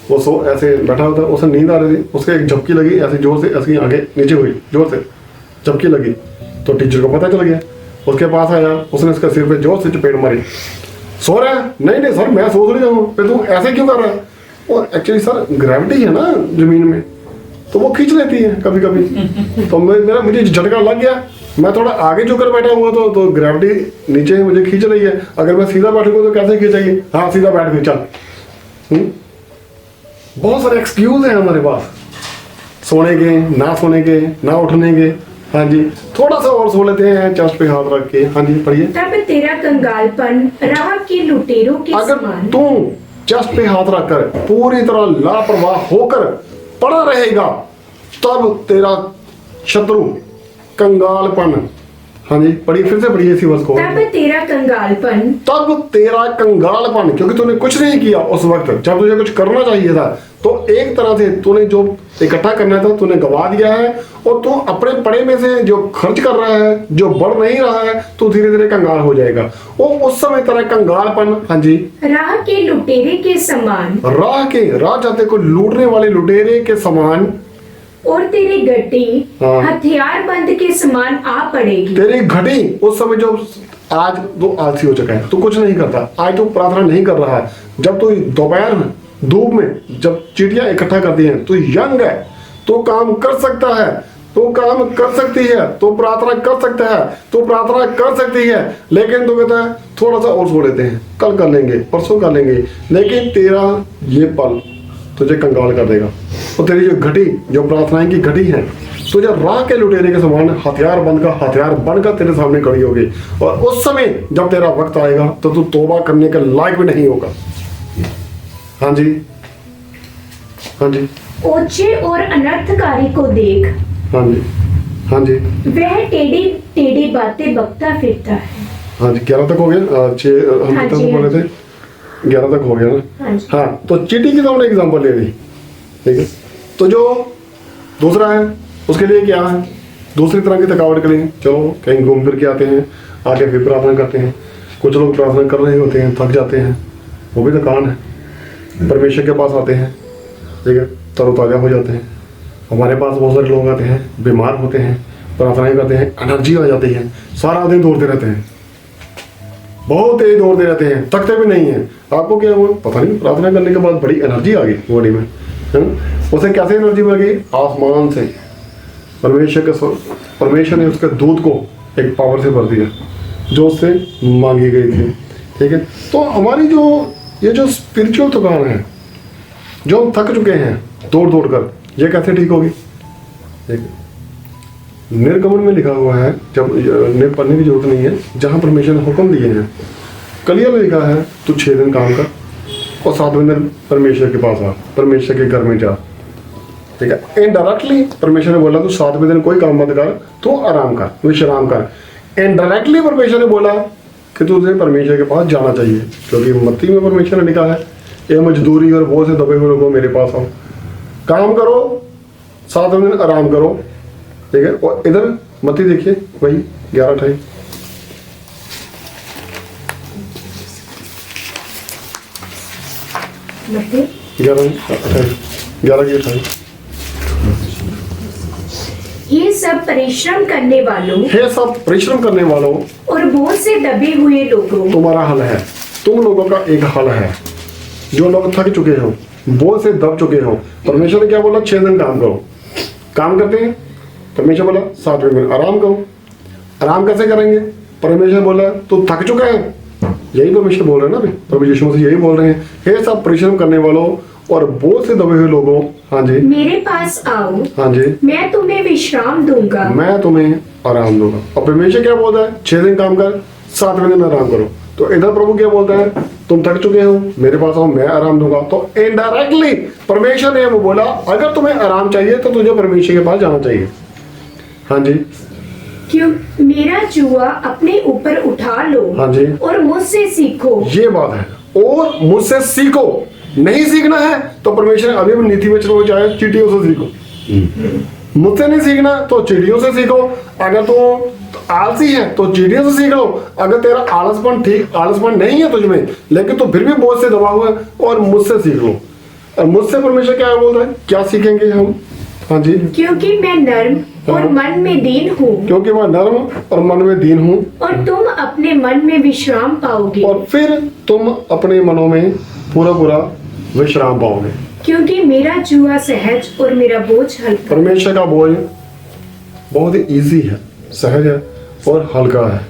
वो ऐसे बैठा हुआ था, उसे नींद आ रही थी, उसके एक झपकी लगी, ऐसे जोर से, ऐसे आगे नीचे हुई, जोर से झपकी लगी, तो टीचर को पता चल गया। उसके पास आया, उसने उसके सिर पे जोर से चपेट मारी। सो रहा है? नहीं सर मैं सो रही हूँ, फिर तू ऐसे क्यों कर रहा है? वो एक्चुअली सर ग्रेविटी है ना जमीन में, तो वो खींच लेती है कभी कभी। तो मुझे झटका लग गया, मैं थोड़ा आगे झुककर बैठा हुआ तो ग्रेविटी नीचे मुझे खींच रही है, अगर मैं सीधा बैठूंगा तो कैसे खींचेगी? हाँ सीधा बैठ गई, चल। बहुत सारे एक्सक्यूज हैं हमारे पास, सोने के, ना सोने के, ना उठने के। हाँ जी, थोड़ा सा और सो लेते हैं चेस्ट पे हाथ रख के। हाँ जी पढ़िए। तब तेरा कंगालपन राह के लुटेरों के अगर समान। तू चेस्ट पे हाथ रखकर पूरी तरह लापरवाह होकर पड़ा रहेगा, तब तेरा शत्रु कंगालपन। हाँ जी पढ़िए, फिर से पढ़िए इसी वर्ष को। तब तेरा कंगालपन, क्योंकि तूने कुछ नहीं किया उस वक्त जब तुझे कुछ करना चाहिए था। तो एक तरह से तूने जो इकट्ठा करना था तूने गवा दिया है, और तू अपने पड़े में से जो खर्च कर रहा है, जो बढ़ नहीं रहा है, तो धीरे धीरे कंगाल हो जाएगा। वो उस समय तेरा कंगालपन। हाँ जी, राह के लुटेरे के समान। राह जाते को लूटने वाले लुटेरे के समान और तेरी गड्डी हाँ। हथियार बंद के समान आ पड़ेगी। तेरी घड़ी उस समय जो आज तो आलसी हो चुका है, तू कुछ नहीं करता, आज तू प्रार्थना नहीं कर रहा है, जब तू दोपहर में धूप में जब चींटियां इकट्ठा करती हैं, तू यंग है, तू काम कर सकता है, तू काम कर सकती है, तू प्रार्थना कर सकता है, तू प्रार्थना कर सकती है, लेकिन तू कहता है थोड़ा सा और सो लेते हैं, कल कर लेंगे, परसों कर लेंगे, लेकिन तेरा ये पल तुझे कंगाल कर देगा। और तेरी जो घटी, जो प्रार्थनाएं की घटी है, तुझे राह के लुटेरे के समान हथियार बनकर तेरे सामने खड़ी होगी। और उस समय जब तेरा वक्त आएगा तो तू तौबा करने के लायक भी नहीं होगा। हाँ जी, हाँ जी, ओछे और अनर्थकारी को देख, हाँ जी, हाँ जी, वह टेढ़ी टेढ़ी बातें बकता फिरता है। हाँ जी। 11 तक हो गया, हम हाँ कितना जी, बोले थे? 11 तक हो गया ना। हाँ जी। हाँ, तो चींटी की तो हमने एग्जाम्पल ले ली, ठीक है। तो जो दूसरा है उसके लिए क्या है? दूसरी तरह की थकावट के लिए चलो कहीं घूम फिर के आते हैं, आके फिर प्रार्थना करते हैं। कुछ लोग प्रार्थना कर रहे होते हैं, थक जाते हैं, वो भी थकान है। परमेश्वर के पास आते हैं, ठीक है, तरोताज़ा हो जाते हैं। हमारे पास बहुत सारे लोग आते हैं, बीमार होते हैं, प्रार्थनाएं करते हैं, एनर्जी आ जाती है, सारा दिन दौड़ते रहते हैं, बहुत तेज दौड़ते रहते हैं, थकते भी नहीं है। आपको क्या हुआ पता नहीं, प्रार्थना करने के बाद बड़ी एनर्जी आ गई बॉडी में, है ना। उसे कैसे एनर्जी मिल गई? आसमान से परमेश्वर ने उसके दूध को एक पावर से भर दिया जो उससे मांगी गई थी, ठीक है। तो हमारी ये जो स्पिरिचुअल थकान है, जो हम थक चुके हैं दौड़ दौड़ कर, ये कैसे ठीक होगी? ठीक है, निर्गमन में लिखा हुआ है, जब पढ़ने की जरूरत नहीं है, जहाँ परमेश्वर ने हुक्म दिए हैं, क्लियर में लिखा है तू 6 दिन काम कर और 7वें दिन परमेश्वर के पास आ, परमेश्वर के घर में जा, ठीक है। इनडायरेक्टली परमेश्वर ने बोला तू 7वें दिन कोई काम मत कर, तू आराम कर, विश्राम कर। इनडायरेक्टली परमेश्वर ने बोला कि तुझे परमेश्वर के पास जाना चाहिए, क्योंकि मत्ती में परमेश्वर ने लिखा है ये मजदूरी और बोझ से दबे हुए लोगों मेरे पास आओ, काम करो, 7वें दिन आराम करो, ठीक है। और इधर मत्ती देखिए वही 11:28, मत्ती 11:28। ये सब परिश्रम करने वालों हे सब परिश्रम करने वालों और बोझ से दबे हुए लोगों, तुम्हारा हल है, तुम लोगों का एक हल है। जो लोग थक चुके हो, बोझ से दब चुके हो, परमेश्वर ने क्या बोला? 6 दिन काम करो, काम करते हैं। परमेश्वर बोला 7वें दिन आराम करो। आराम कैसे करेंगे? परमेश्वर बोला तू थक चुका है, यही परमेश्वर बोल रहे हैं ना, अभी प्रभु यीशु मसीह यही बोल रहे हैं, हे सब परिश्रम करने वालों और बोझ से दबे हुए लोगों, हाँ जी, मेरे पास आओ, हाँ जी, मैं तुम्हें विश्राम दूंगा। मैं तुम्हें आराम दूंगा। और परमेश्वर क्या बोलता है? 6 दिन काम कर, 7वें दिन आराम करो। तो इधर प्रभु क्या बोलता है? तुम थक चुके हो, मेरे पास आओ, मैं आराम दूंगा। तो इनडायरेक्टली परमेश्वर ने वो बोला अगर तुम्हें आराम चाहिए तो तुझे परमेश्वर के पास जाना चाहिए। हाँ जी, क्यों मेरा जुआ अपने ऊपर उठा लो, हाँ जी, और मुझसे सीखो। ये बात है, और मुझसे सीखो। नहीं सीखना है तो परमेश्वर अभी भी नीति वचन में चाहे चींटियों से सीखो। मुझसे नहीं सीखना तो चिड़ियों से सीखो। अगर तो आलसी है तो चिड़ियों से सीख लो। अगर तेरा आलसपन नहीं है तुझमें, लेकिन तो फिर भी बोझ से दबा हुआ है, और मुझसे सीख लो। और मुझसे परमेश्वर क्या बोल रहा है? क्या सीखेंगे हम? हाँ जी, क्योंकि मैं नर्म और मन में दीन हूँ, क्योंकि मैं नर्म और मन में दीन हूँ, और तुम अपने मन में विश्राम पाओगे। और फिर तुम अपने मनों में पूरा विश्राम पाओगे। क्योंकि मेरा जुआ सहज और मेरा बोझ हल्का। परमेश्वर का बोझ बहुत ही इजी है, सहज है और हल्का है।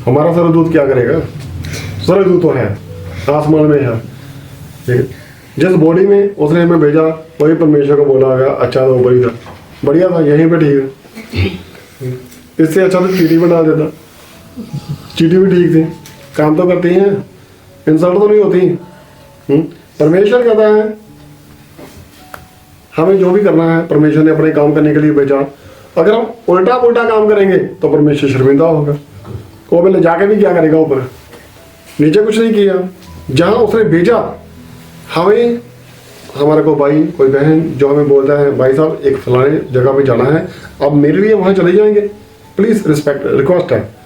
हमारा स्वर्गदूत क्या करेगा? स्वर्गदूत तो है, आसमान में है, ठीक है। जिस बॉडी में उसने हमें भेजा वही परमेश्वर को बोला गया अच्छा था, ऊपर ही था, बढ़िया था, यहीं पे ठीक है। इससे अच्छा तो चींटी बना देता। चींटी भी ठीक थी, काम तो करती हैं, इंसल्ट तो नहीं होती। परमेश्वर कहता है हमें जो भी करना है, परमेश्वर ने अपने काम करने के लिए भेजा। अगर हम उल्टा पुल्टा काम करेंगे तो परमेश्वर शर्मिंदा होगा। वो हमें ले जाके भी क्या करेगा? ऊपर नीचे कुछ नहीं किया। जहाँ उसने भेजा हमें, हमारा कोई भाई कोई बहन जो हमें बोलता है भाई साहब एक फलाने जगह पे जाना है, अब मेरे लिए वहाँ चले जाएंगे, प्लीज़ रिक्वेस्ट है।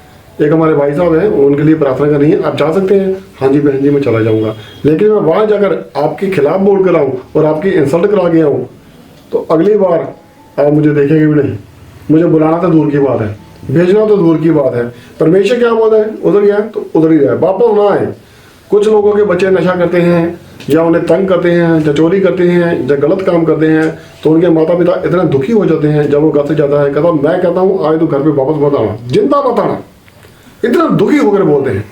एक हमारे भाई साहब हैं, उनके लिए प्रार्थना करनी है, आप जा सकते हैं? हाँ जी बहन जी मैं चला जाऊँगा। लेकिन मैं वहाँ जाकर आपके खिलाफ बोल कर आऊँ और आपकी इंसल्ट करा के आऊँ, तो अगली बार आप मुझे देखेंगे भी नहीं। मुझे बुलाना तो दूर की बात है, भेजना तो दूर की बात है। परमेश्वर क्या बोलता है, उधर गया तो उधर ही जाए, वापस ना आए। कुछ लोगों के बच्चे नशा करते हैं या उन्हें तंग करते हैं या चोरी करते हैं या गलत काम करते हैं, तो उनके माता पिता इतना दुखी हो जाते हैं जब वो घर से जाता है, कहता मैं कहता हूँ आज तो घर पे वापस मत आना, जिंदा मत आना। इतना दुखी होकर बोलते हैं।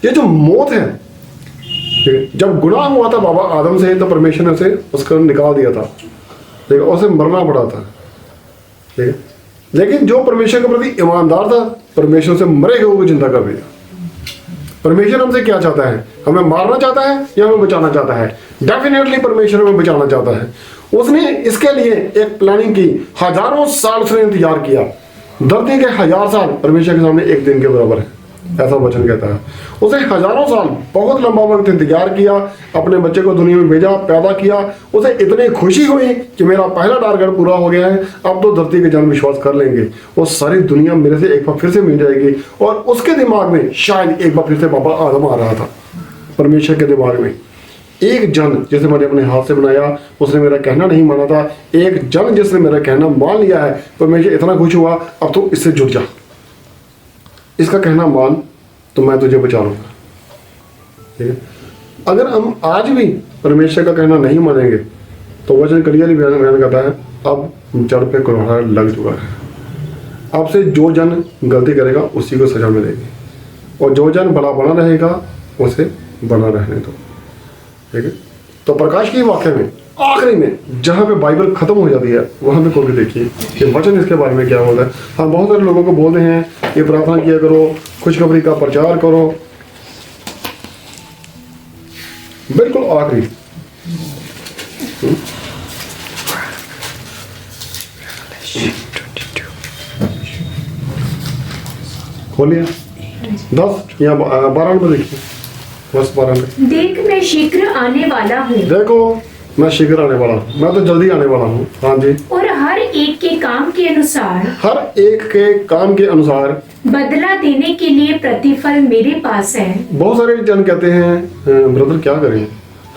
ये जो मौत है, ठीक है, जब गुनाह हुआ था बाबा आदम से, तो परमेश्वर ने उसे उसको निकाल दिया था, ठीक है, उसे मरना पड़ा था, ठीक है। लेकिन जो परमेश्वर के प्रति ईमानदार था, परमेश्वर से मरे हुए को जिंदा कर दिया। परमेश्वर हमसे क्या चाहता है, हमें मारना चाहता है या हमें बचाना चाहता है? डेफिनेटली परमेश्वर हमें बचाना चाहता है। उसने इसके लिए एक प्लानिंग की, हजारों साल उसने इंतजार किया। धरती के 1000 साल परमेश्वर के सामने एक दिन के बराबर है, ऐसा वचन कहता है। उसने हजारों साल बहुत लंबा वक्त इंतजार किया, अपने बच्चे को दुनिया में भेजा, पैदा किया। उसे इतनी खुशी हुई कि मेरा पहला टारगेट पूरा हो गया है, अब तो धरती के जन विश्वास कर लेंगे, वो सारी दुनिया मेरे से एक बार फिर से मिल जाएगी। और उसके दिमाग में शायद एक बार फिर से बाबा आदम आ रहा था। परमेश्वर के दिमाग में एक जन जिसे मैंने अपने हाथ से बनाया, उसने मेरा कहना नहीं माना था, एक जन जिसने मेरा कहना मान लिया है, परमेश्वर इतना खुश हुआ, अब तो इससे जुड़ जा, इसका कहना मान, तो मैं तुझे बचा लूंगा, ठीक है। अगर हम आज भी परमेश्वर का कहना नहीं मानेंगे, तो वचन क्लियरली बयान करता है, अब जड़ पे कुल्हाड़ा लग चुका है। अब से जो जन गलती करेगा उसी को सजा मिलेगी, और जो जन बड़ा बना रहेगा उसे बना रहने दो, ठीक है। तो प्रकाश की वाक्य में आखिरी में जहाँ पे बाइबल खत्म हो जाती है, वहाँ पे कोई देखिए कि वचन इसके बारे में क्या होता है। हम बहुत सारे लोगों को बोलते हैं ये प्रार्थना किया करो, खुशखबरी का प्रचार करो, बिल्कुल आखिरी खोलिए 10 या 12 में देखिए, बस 12 में। देख मैं शीघ्र आने वाला हूँ। देखो मैं शीघ्र आने वाला हूँ, मैं तो जल्दी आने वाला हूँ। हाँ जी। और हर एक के काम के अनुसार, हर एक के काम के अनुसार बदला देने के लिए प्रतिफल मेरे पास है। बहुत सारे जन कहते हैं ब्रदर क्या करें,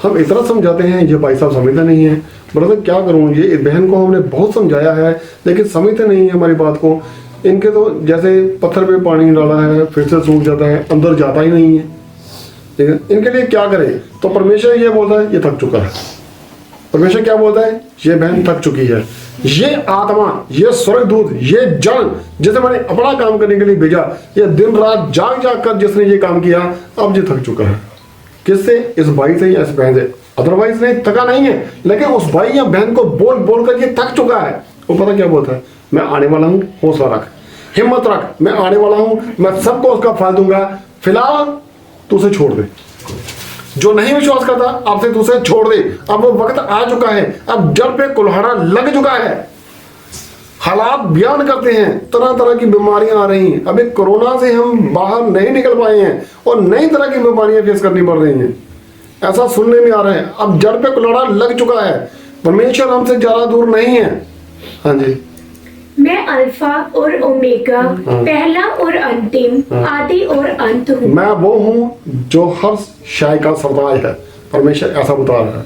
हम इतना समझाते हैं, ये भाई साहब समझते नहीं है। ब्रदर क्या करूँ, ये बहन को हमने बहुत समझाया है लेकिन समझते नहीं है हमारी बात को। इनके तो जैसे पत्थर पे पानी डाला है, फिर से सूख जाता है, अंदर जाता ही नहीं है, ठीक है। इनके लिए क्या करें? तो परमेश्वर ये बोलता है ये थक चुका है। परमेश्वर क्या बोलता है, ये बहन थक चुकी है, ये आत्मा, ये स्वर्गदूत, ये जन जिसे मैंने अपना काम करने के लिए भेजा, ये दिन रात जाग जाग कर जिसने ये काम किया, अब ये थक चुका है। किससे? इस भाई से या इस बहन से। अदरवाइज नहीं, थका नहीं है, लेकिन उस भाई या बहन को बोल बोल कर ये थक चुका है। वो पता क्या बोलता है, मैं आने वाला हूँ, हौसला रख, हिम्मत रख, मैं आने वाला हूँ, मैं सबको उसका फल दूंगा। फिलहाल तू उसे छोड़ दे, जो नहीं विश्वास करता आपसे तू उसे छोड़ दे। अब वो वक्त आ चुका है, अब जड़ पे कुल्हाड़ा लग चुका है। हालात बयान करते हैं, तरह तरह की बीमारियां आ रही हैं। अभी कोरोना से हम बाहर नहीं निकल पाए हैं और नई तरह की बीमारियां फेस करनी पड़ रही हैं, ऐसा सुनने में आ रहा है। अब जड़ पे कुल्हाड़ा लग चुका है, परमेश्वर हमसे ज्यादा दूर नहीं है। हाँ जी। मैं अल्फा और ओमेगा, पहला और अंतिम, आदि और अंत हूँ। मैं वो हूँ जो हर शय का सरताज है, परमेश्वर ऐसा बता रहा है।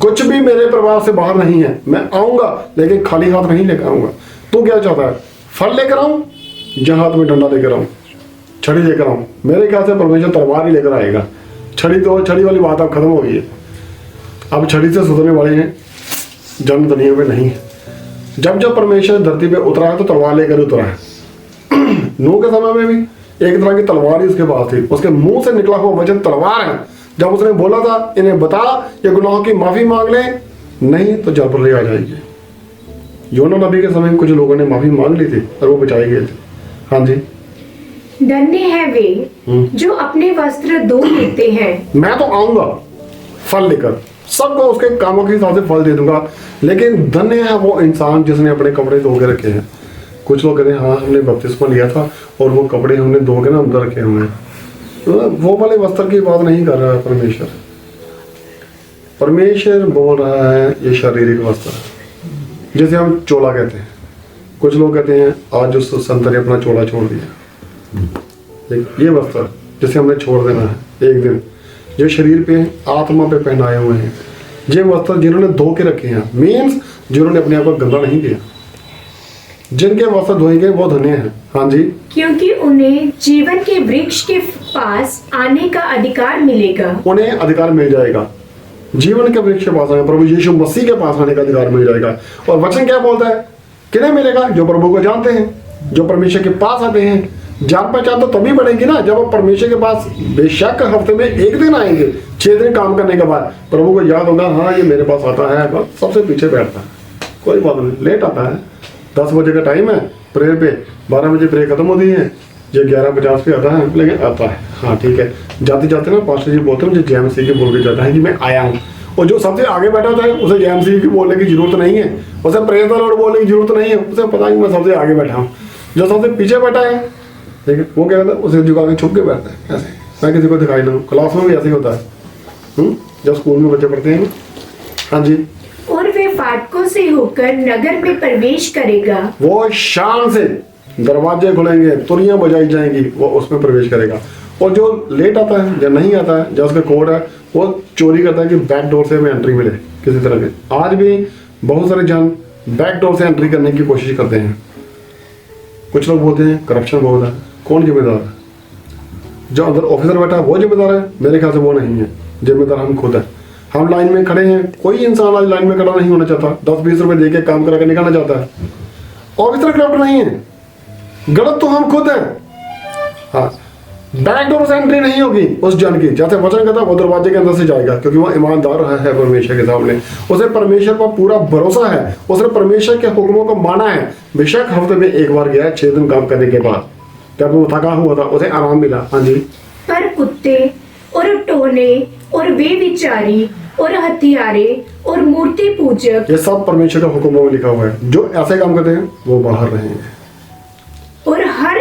कुछ भी मेरे प्रभाव से बाहर नहीं है। मैं आऊंगा लेकिन खाली हाथ नहीं लेकर आऊंगा। तू क्या चाहता है, फल लेकर आऊं या हाथ में डंडा लेकर आऊं, छड़ी लेकर आऊं? मेरे ख्याल से परमेश्वर तलवार ही लेकर आएगा। छड़ी वाली बात अब खत्म हो गई है। अब छड़ी से सुधरने वाले हैं जन्म दुनिया में नहीं है। जब जब परमेश्वर धरती पे उतरा है तो तलवार लेकर उतरा है। नूह के समय में भी एक तरह की तलवार ही उसके पास थी, उसके मुंह से निकला हुआ वचन तलवार है। जब उसने बोला था इन्हें बता ये गुनाहों की माफी मांग ले, नहीं तो जल पर ले आ जाएगी। योना नबी के समय में कुछ लोगों ने माफी मांग ली थी और वो बचाए गए थे। हाँ जी। धन्य है वे जो अपने वस्त्र धो लेते हैं। मैं तो आऊंगा फल लेकर, सबको उसके कामों के हिसाब से फल दे दूंगा, लेकिन धन्य है वो इंसान जिसने अपने कपड़े धो के रखे हैं। कुछ लोग कहते हैं हाँ हमने बपतिस्मा लिया था और वो कपड़े हमने धो के ना अंदर रखे हुए हैं। तो वो वाले वस्त्र की बात नहीं कर रहा है परमेश्वर। परमेश्वर बोल रहा है ये शारीरिक वस्त्र, जैसे हम चोला कहते हैं। कुछ लोग कहते हैं आज उस संत ने अपना चोला छोड़ दिया। ये वस्त्र जिसे हमने छोड़ देना है एक दिन, जो शरीर पे आत्मा पे पहनाए हुए हैं, ये वस्त्र जिन्होंने धो के रखे हैं, मीन्स जिन्होंने अपने आप को गंदा नहीं किया। जिनके वस्त्र धोएंगे वो धन्य हैं। हाँ जी, क्योंकि उन्हें जीवन के वृक्ष के पास आने का अधिकार मिलेगा। उन्हें अधिकार मिल जाएगा, जीवन के वृक्ष के पास आने, प्रभु यीशु मसीह के पास आने का अधिकार मिल जाएगा। और वचन क्या बोलता है? किन्हें मिलेगा? जो प्रभु को जानते हैं, जो परमेश्वर के पास आते हैं। जान पहचान तो तभी बढ़ेगी ना जब आप परमेश्वर के पास बेशक हफ्ते में एक दिन आएंगे, 6 दिन काम करने के बाद प्रभु को याद होगा, हाँ ये मेरे पास आता है, बस सबसे पीछे बैठता है, कोई बात नहीं, लेट आता है। 10 बजे का टाइम है प्रेयर पे, 12 बजे प्रेयर खत्म होती है, ये 11:50 पे आता है, लेकिन आता है। हाँ ठीक है, जाते जाते ना पास्टर जी बोलते हैं मुझे जय मसीह के बोल के जाता है कि मैं आया हूँ। और जो सबसे आगे बैठा होता है उसे जय मसीह की बोलने की जरूरत नहीं है, उसे प्रेयर द लॉर्ड बोलने की जरूरत नहीं है, उसे पता है कि मैं सबसे आगे बैठा हूँ। जो सबसे पीछे बैठा है, ठीक है, वो क्या करता है? उसे झुका के छुप के बैठता है ऐसे, मैं किसी को दिखाई ना हूँ। क्लास में भी ऐसे ही होता है, जब स्कूल में बच्चे पढ़ते हैं। हाँ जी, और वे फाटकों से होकर नगर में प्रवेश करेगा। वो शान से दरवाजे खुलेंगे, तुरियां बजाई जाएंगी, वो उसमें प्रवेश करेगा। और जो लेट आता है, जो नहीं आता है, जो उसका कोड है, वो चोरी करता है कि बैक डोर से हमें एंट्री मिले किसी तरह की। आज भी बहुत सारे जन बैक डोर से एंट्री करने की कोशिश करते हैं। कुछ लोग बोलते हैं करप्शन बहुत है, कौन जिम्मेदार है? जो अंदर ऑफिसर बैठा है वो जिम्मेदार है? मेरे ख्याल से वो नहीं है, जिम्मेदार हम खुद हैं। हम लाइन में खड़े हैं, कोई इंसान आज लाइन में खड़ा नहीं होना चाहता, 10-20 रुपए दे के काम करा के निकालना चाहता है। ऑफिसर करप्ट नहीं है, गलत तो हम खुद हैं। हाँ, बैक डोर से एंट्री नहीं होगी उस जन की, जैसे वचन कहता है वो दरवाजे के अंदर से जाएगा, क्योंकि वो ईमानदार है परमेश्वर के सामने, उसे परमेश्वर पर पूरा भरोसा है, उसने परमेश्वर के हुक्मों को माना है। बेशक हफ्ते में एक बार गया, 6 दिन काम करने के बाद जब वो थका हुआ था, उसे आराम मिला। हाँ जी, पर कुत्ते और टोने और वे विचारी और हथियारे और मूर्ति पूजक, ये सब परमेश्वर के हुक्मों में लिखा हुआ है, जो ऐसे काम करते हैं वो बाहर रहेंगे। और हर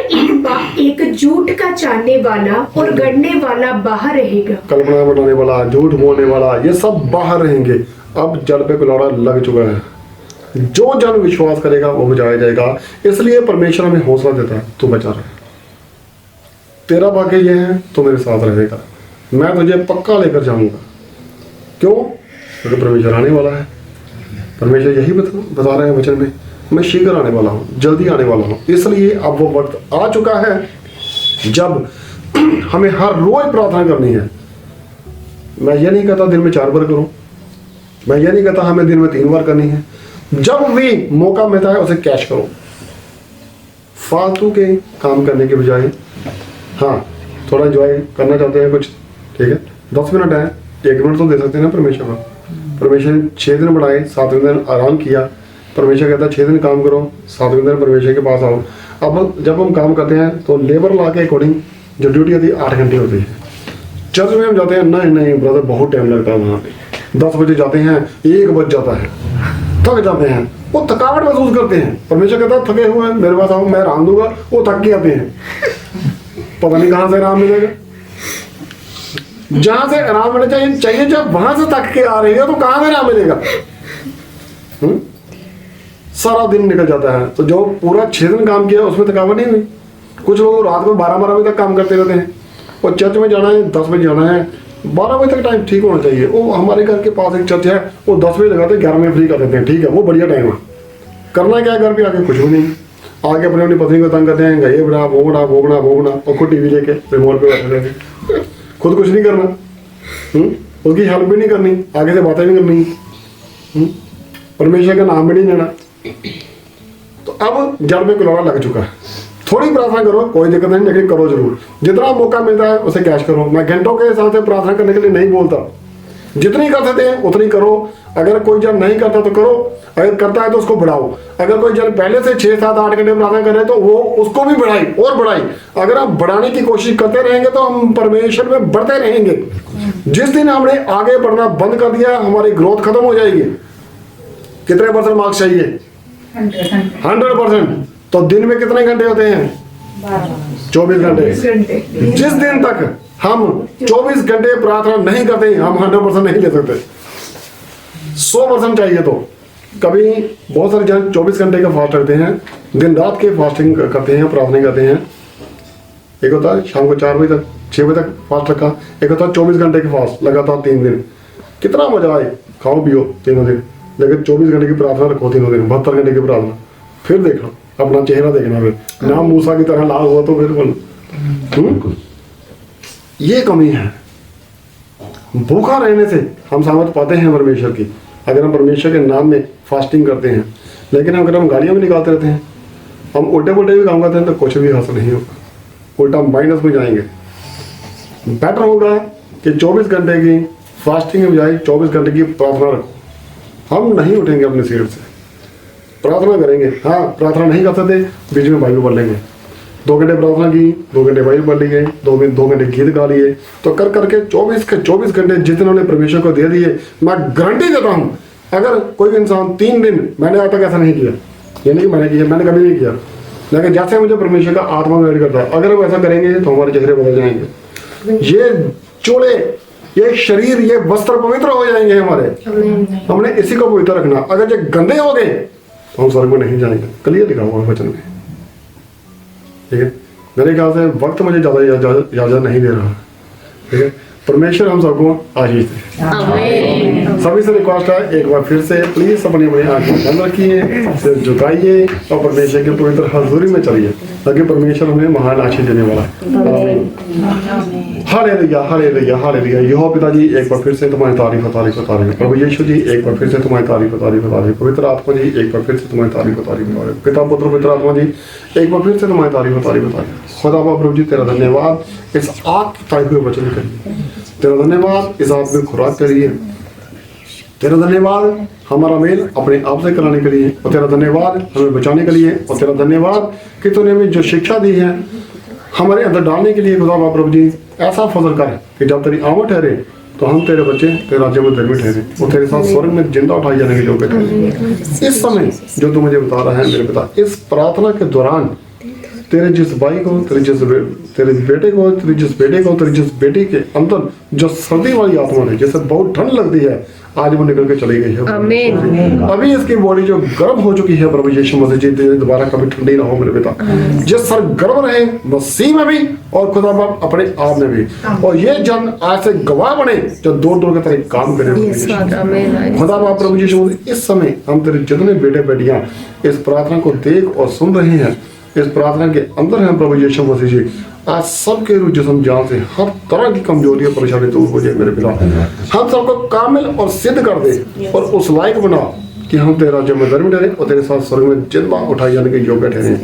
एक झूठ का चाहने वाला और गढ़ने वाला बाहर रहेगा। कल्पना बनाने वाला, झूठ बोलने वाला, ये सब बाहर रहेंगे। अब जल पे कुल्हाड़ा लग चुका है, जो जन विश्वास करेगा वो बचाया जाएगा। इसलिए परमेश्वर हमें हौसला देता है, तू बचा रहे, तेरा भाग्य ये है, तो मेरे साथ रहेगा, मैं तुझे पक्का लेकर जाऊंगा। क्यों? क्योंकि परमेश्वर आने वाला है। परमेश्वर यही बता रहे हैं वचन में, मैं शीघ्र आने वाला हूँ, जल्दी आने वाला हूँ। इसलिए अब वो वक्त आ चुका है जब हमें हर रोज प्रार्थना करनी है। मैं ये नहीं कहता दिन में 4 बार करूं, मैं ये नहीं कहता हमें दिन में 3 बार करनी है। जब भी मौका मिलता है उसे कैश करो, फालतू के काम करने के बजाय। हाँ, थोड़ा एंजॉय करना चाहते हैं कुछ, ठीक है, 10 मिनट है, 1 मिनट तो दे सकते हैं ना परमेश्वर को। परमेश्वर ने 6 दिन बढ़ाए, 7वें दिन आराम किया। परमेश्वर कहता है 6 दिन काम करो, 7वें दिन परमेश्वर के पास आओ। अब जब हम काम करते हैं तो लेबर लॉ के अकॉर्डिंग जो ड्यूटी होती है 8 घंटे होती है। चर्च में हम जाते हैं, नहीं ब्रदर बहुत टाइम लगता है वहाँ पे, 10 बजे जाते हैं, 1 बज जाता है, थक जाते हैं, वो थकावट महसूस करते हैं। परमेश्वर कहता है थके हुए हैं, मेरे पास आओ, मैं आराम दूंगा। वो थक के आते हैं, पता नहीं कहाँ से आराम मिलेगा। जहाँ से आराम मिलना चाहिए जब वहां से थक के आ रही है तो कहाँ से आराम मिलेगा? सारा दिन निकल जाता है। तो जो पूरा 6 दिन काम किया उसमें थकावट नहीं हुई। कुछ लोग रात में 12 बजे तक काम करते रहते हैं, और चर्च में जाना है 10 बजे जाना है, 12 बजे तक टाइम ठीक होना चाहिए। वो हमारे घर के पास एक चर्च है, वो 10 बजे लगाते हैं, 11 बजे फ्री कर देते हैं, ठीक है, वो बढ़िया टाइम है। करना क्या घर पे आके? कुछ भी नहीं, आगे अपनी अपनी पत्नी को तंग करते हैं, ये बना वो बना वो बना वो बना, और खुद टीवी लेके रिमोट पे बैठे रहते, खुद कुछ नहीं करना, उसकी हेल्प भी नहीं करनी, आगे से बातें भी करनी, परमेश्वर का नाम भी नहीं लेना। तो अब जड़ में कुल्हाड़ा लग चुका है। थोड़ी प्रार्थना करो, कोई दिक्कत नहीं, लेकिन करो जरूर। जितना मौका मिलता है उसे कैश करो। मैं घंटों के साथ प्रार्थना करने के लिए नहीं बोलता, जितनी कर सकते हैं उतनी करो। अगर कोई जन नहीं करता तो करो, अगर करता है तो उसको बढ़ाओ। अगर कोई जन पहले से 6, 7, 8 घंटे प्रार्थना कर रहे हैं तो वो उसको भी बढ़ाई और बढ़ाई। अगर हम बढ़ाने की कोशिश करते रहेंगे तो हम परमेश्वर में बढ़ते रहेंगे। जिस दिन हमने आगे बढ़ना बंद कर दिया, हमारी ग्रोथ खत्म हो जाएगी। कितने % मार्क्स चाहिए? 100%। तो दिन में कितने घंटे होते हैं? 24 घंटे। जिस दिन तक हम 24 घंटे प्रार्थना नहीं करते, हम 100% नहीं ले सकते। 100% चाहिए। तो कभी बहुत सारे जन 24 घंटे का फास्ट रखते हैं, दिन रात के फास्टिंग करते हैं, प्रार्थना करते हैं। एक होता है शाम को 4 बजे तक 6 बजे तक फास्ट रखा, एक होता है 24 घंटे के फास्ट लगातार 3 दिन। कितना मजा आए, खाओ पियो तीनों दिन, लेकिन 24 घंटे की प्रार्थना रखो, तीनों दिन 72 घंटे की प्रार्थना, फिर देखना अपना चेहरा देखना, फिर ना मूसा की तरह लाल हुआ तो फिर बोल। ये कमी है, भूखा रहने से हम सामर्थ पाते हैं परमेश्वर की, अगर हम परमेश्वर के नाम में फास्टिंग करते हैं। लेकिन अगर हम गालियाँ भी निकालते रहते हैं, हम उल्टे पुल्टे भी काम करते हैं, तो कुछ भी हासिल नहीं होगा, उल्टा माइनस में जाएंगे। बेटर होगा कि 24 घंटे की फास्टिंग के बजाय 24 घंटे की प्रार्थना रखो। हम नहीं उठेंगे अपने सीट से, प्रार्थना करेंगे। हाँ, प्रार्थना नहीं कर सकते, बीच में बाइबल पढ़ लेंगे, 2 घंटे प्रार्थना की, 2 घंटे बाइबल पढ़ लिए, 2 घंटे गीत गा लिए, तो कर करके 24 के 24 घंटे जितने उन्होंने परमेश्वर को दे दिए। मैं गारंटी देता हूँ, अगर कोई इंसान 3 दिन, मैंने आज तक ऐसा नहीं किया, ये नहीं मैंने किया, मैंने कभी नहीं किया, लेकिन जैसे मुझे परमेश्वर का आत्मा गाइड करता है, अगर हम ऐसा करेंगे तो हमारे चेहरे बदल जाएंगे, ये चोले, ये शरीर, ये वस्त्र पवित्र हो जाएंगे हमारे। हमने इसी को पवित्र रखना। अगर ये गंदे हो गए तो हम स्वर्ग में नहीं जाएंगे। क्लियर लिखा हुआ है वचन में, ठीक है। मेरे ख्याल से वक्त मुझे ज़्यादा इजाज़त नहीं दे रहा, ठीक है। परमेश्वर हम सबको आशीष दे। सभी से रिक्वेस्ट है, एक बार फिर से प्लीज अपनी अपनी आंखें बंद रखिए, सिर झुकाइए और परमेश्वर की पवित्र हजूरी में चलिए, ताकि परमेश्वर हमें महान आशीष देने वाला है। Hallelujah, hallelujah, hallelujah. यहोवा पिताजी, एक बार फिर से तुम्हारी तारीफ तारीफ तारीफ। प्रभु यीशु जी, एक बार फिर से तुम्हारी तारीफ तारीफ तारीफ। पवित्र आत्मा जी, एक बार फिर से तुम्हारी तारीफ तारीफ तारीफ। पिता पुत्र पवित्र आत्मा जी, एक बार फिर से तुम्हारी तारीफ तारीफ तारीफ। खुदा प्रभु जी, तेरा धन्यवाद इस आग की तारीफ में वचन करिए, तेरा धन्यवाद इस आग में खुराक करिए, तेरा धन्यवाद हमारा मेल अपने आप से कराने के लिए, और तेरा धन्यवाद हमें बचाने के लिए, और तेरा धन्यवाद कि तूने हमें जो शिक्षा दी है हमारे अंदर डालने के लिए। खुदा प्रभु जी, ऐसा फजल कर कि जब तेरी आमद ठहरे तो हम तेरे बच्चे तेरे राज्य में धर्मी ठहरे, और तेरे साथ स्वर्ग में जिंदा उठाए जाने के योग्य ठहरे। इस समय जो तू मुझे बता रहा है मेरे पिता, इस प्रार्थना के दौरान तेरे जिस भाई को, तेरे जिस बेटे को, तेरे जिस बेटे को, तेरे जिस बेटी के अंदर जो सर्दी वाली आत्मा है, जैसे बहुत ठंड लगती है, आज वो निकल के चली गई है। आमीन। अभी इसकी बॉडी जो गर्म हो चुकी है, प्रभु यीशु मसीह जी, दोबारा कभी ठंडी ना हो मेरे पिता। जिस सर गर्म रहे मसीह में भी और खुदा बाप अपने आप में भी, और ये जन आज से गवाह बने जो दूर दूर के तरह काम करें। खुदा बाप प्रभु यीशु मसीह, इस समय हम तेरे जितने बेटे बेटियां इस प्रार्थना को देख और सुन रहे हैं, इस प्रार्थना के अंदर हैं प्रभु यीशु मसीह जी, आज सबके रूह जिस्म जान से हर तरह की कमजोरी और परेशानी दूर हो जाए मेरे पिता। हम सबको कामिल और सिद्ध कर दे, और उस लायक बना कि हम तेरा जिम्मेदारी ठहरे और तेरे साथ स्वर्ग में जिंदा उठाए जाने के योग्य ठहरे।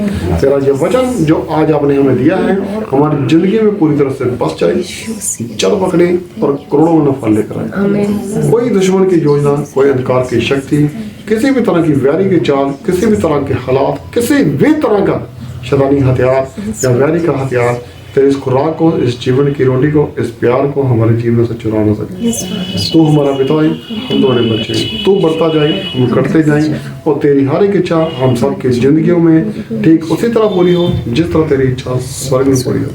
तेरा ये वचन जो आज आपने हमें दिया है हमारी जिंदगी में पूरी तरह से बस जाए, चल पकड़े और करोड़ों में फल लेकर आए। कोई दुश्मन की योजना, कोई अंधकार की शक्ति, किसी भी तरह की वैरी की चाल, किसी भी तरह के हालात, किसी भी तरह का शैतानी हथियार या वैरी का हथियार तेरे इस खुराक को, इस जीवन की रोटी को, इस प्यार को हमारे जीवन से चुरा ना सके। तू हमारा पिता है, हम तुम्हारे बच्चे हैं, तू बढ़ता जाए, हम कटते जाएं, और तेरी हर एक इच्छा हम सब की जिंदगियों में ठीक उसी तरह पूरी हो जिस तरह तेरी इच्छा स्वर्ग में पूरी हो।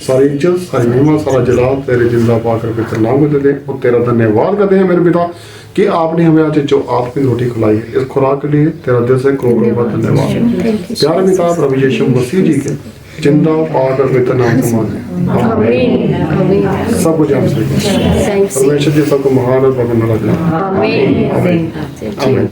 सारी इज्जत, सारी महिमा, सारा जलाल तेरे जिंदा पाकर पवित्र नाम में दे दे, और तेरा धन्यवाद करते हैं मेरे पिता कि आपने हमें आज जो आत्मिक रोटी खिलाई है, इस खुराक के लिए तेरा दिल से करोड़ों धन्यवाद। प्यारे पिता प्रभु यीशु मसीह जी के जिंदा पाकर पवित्र नाम को माने सब कुछ हमसे परमेश्वर जी सबको महान और पकड़ना रखना। आमीन।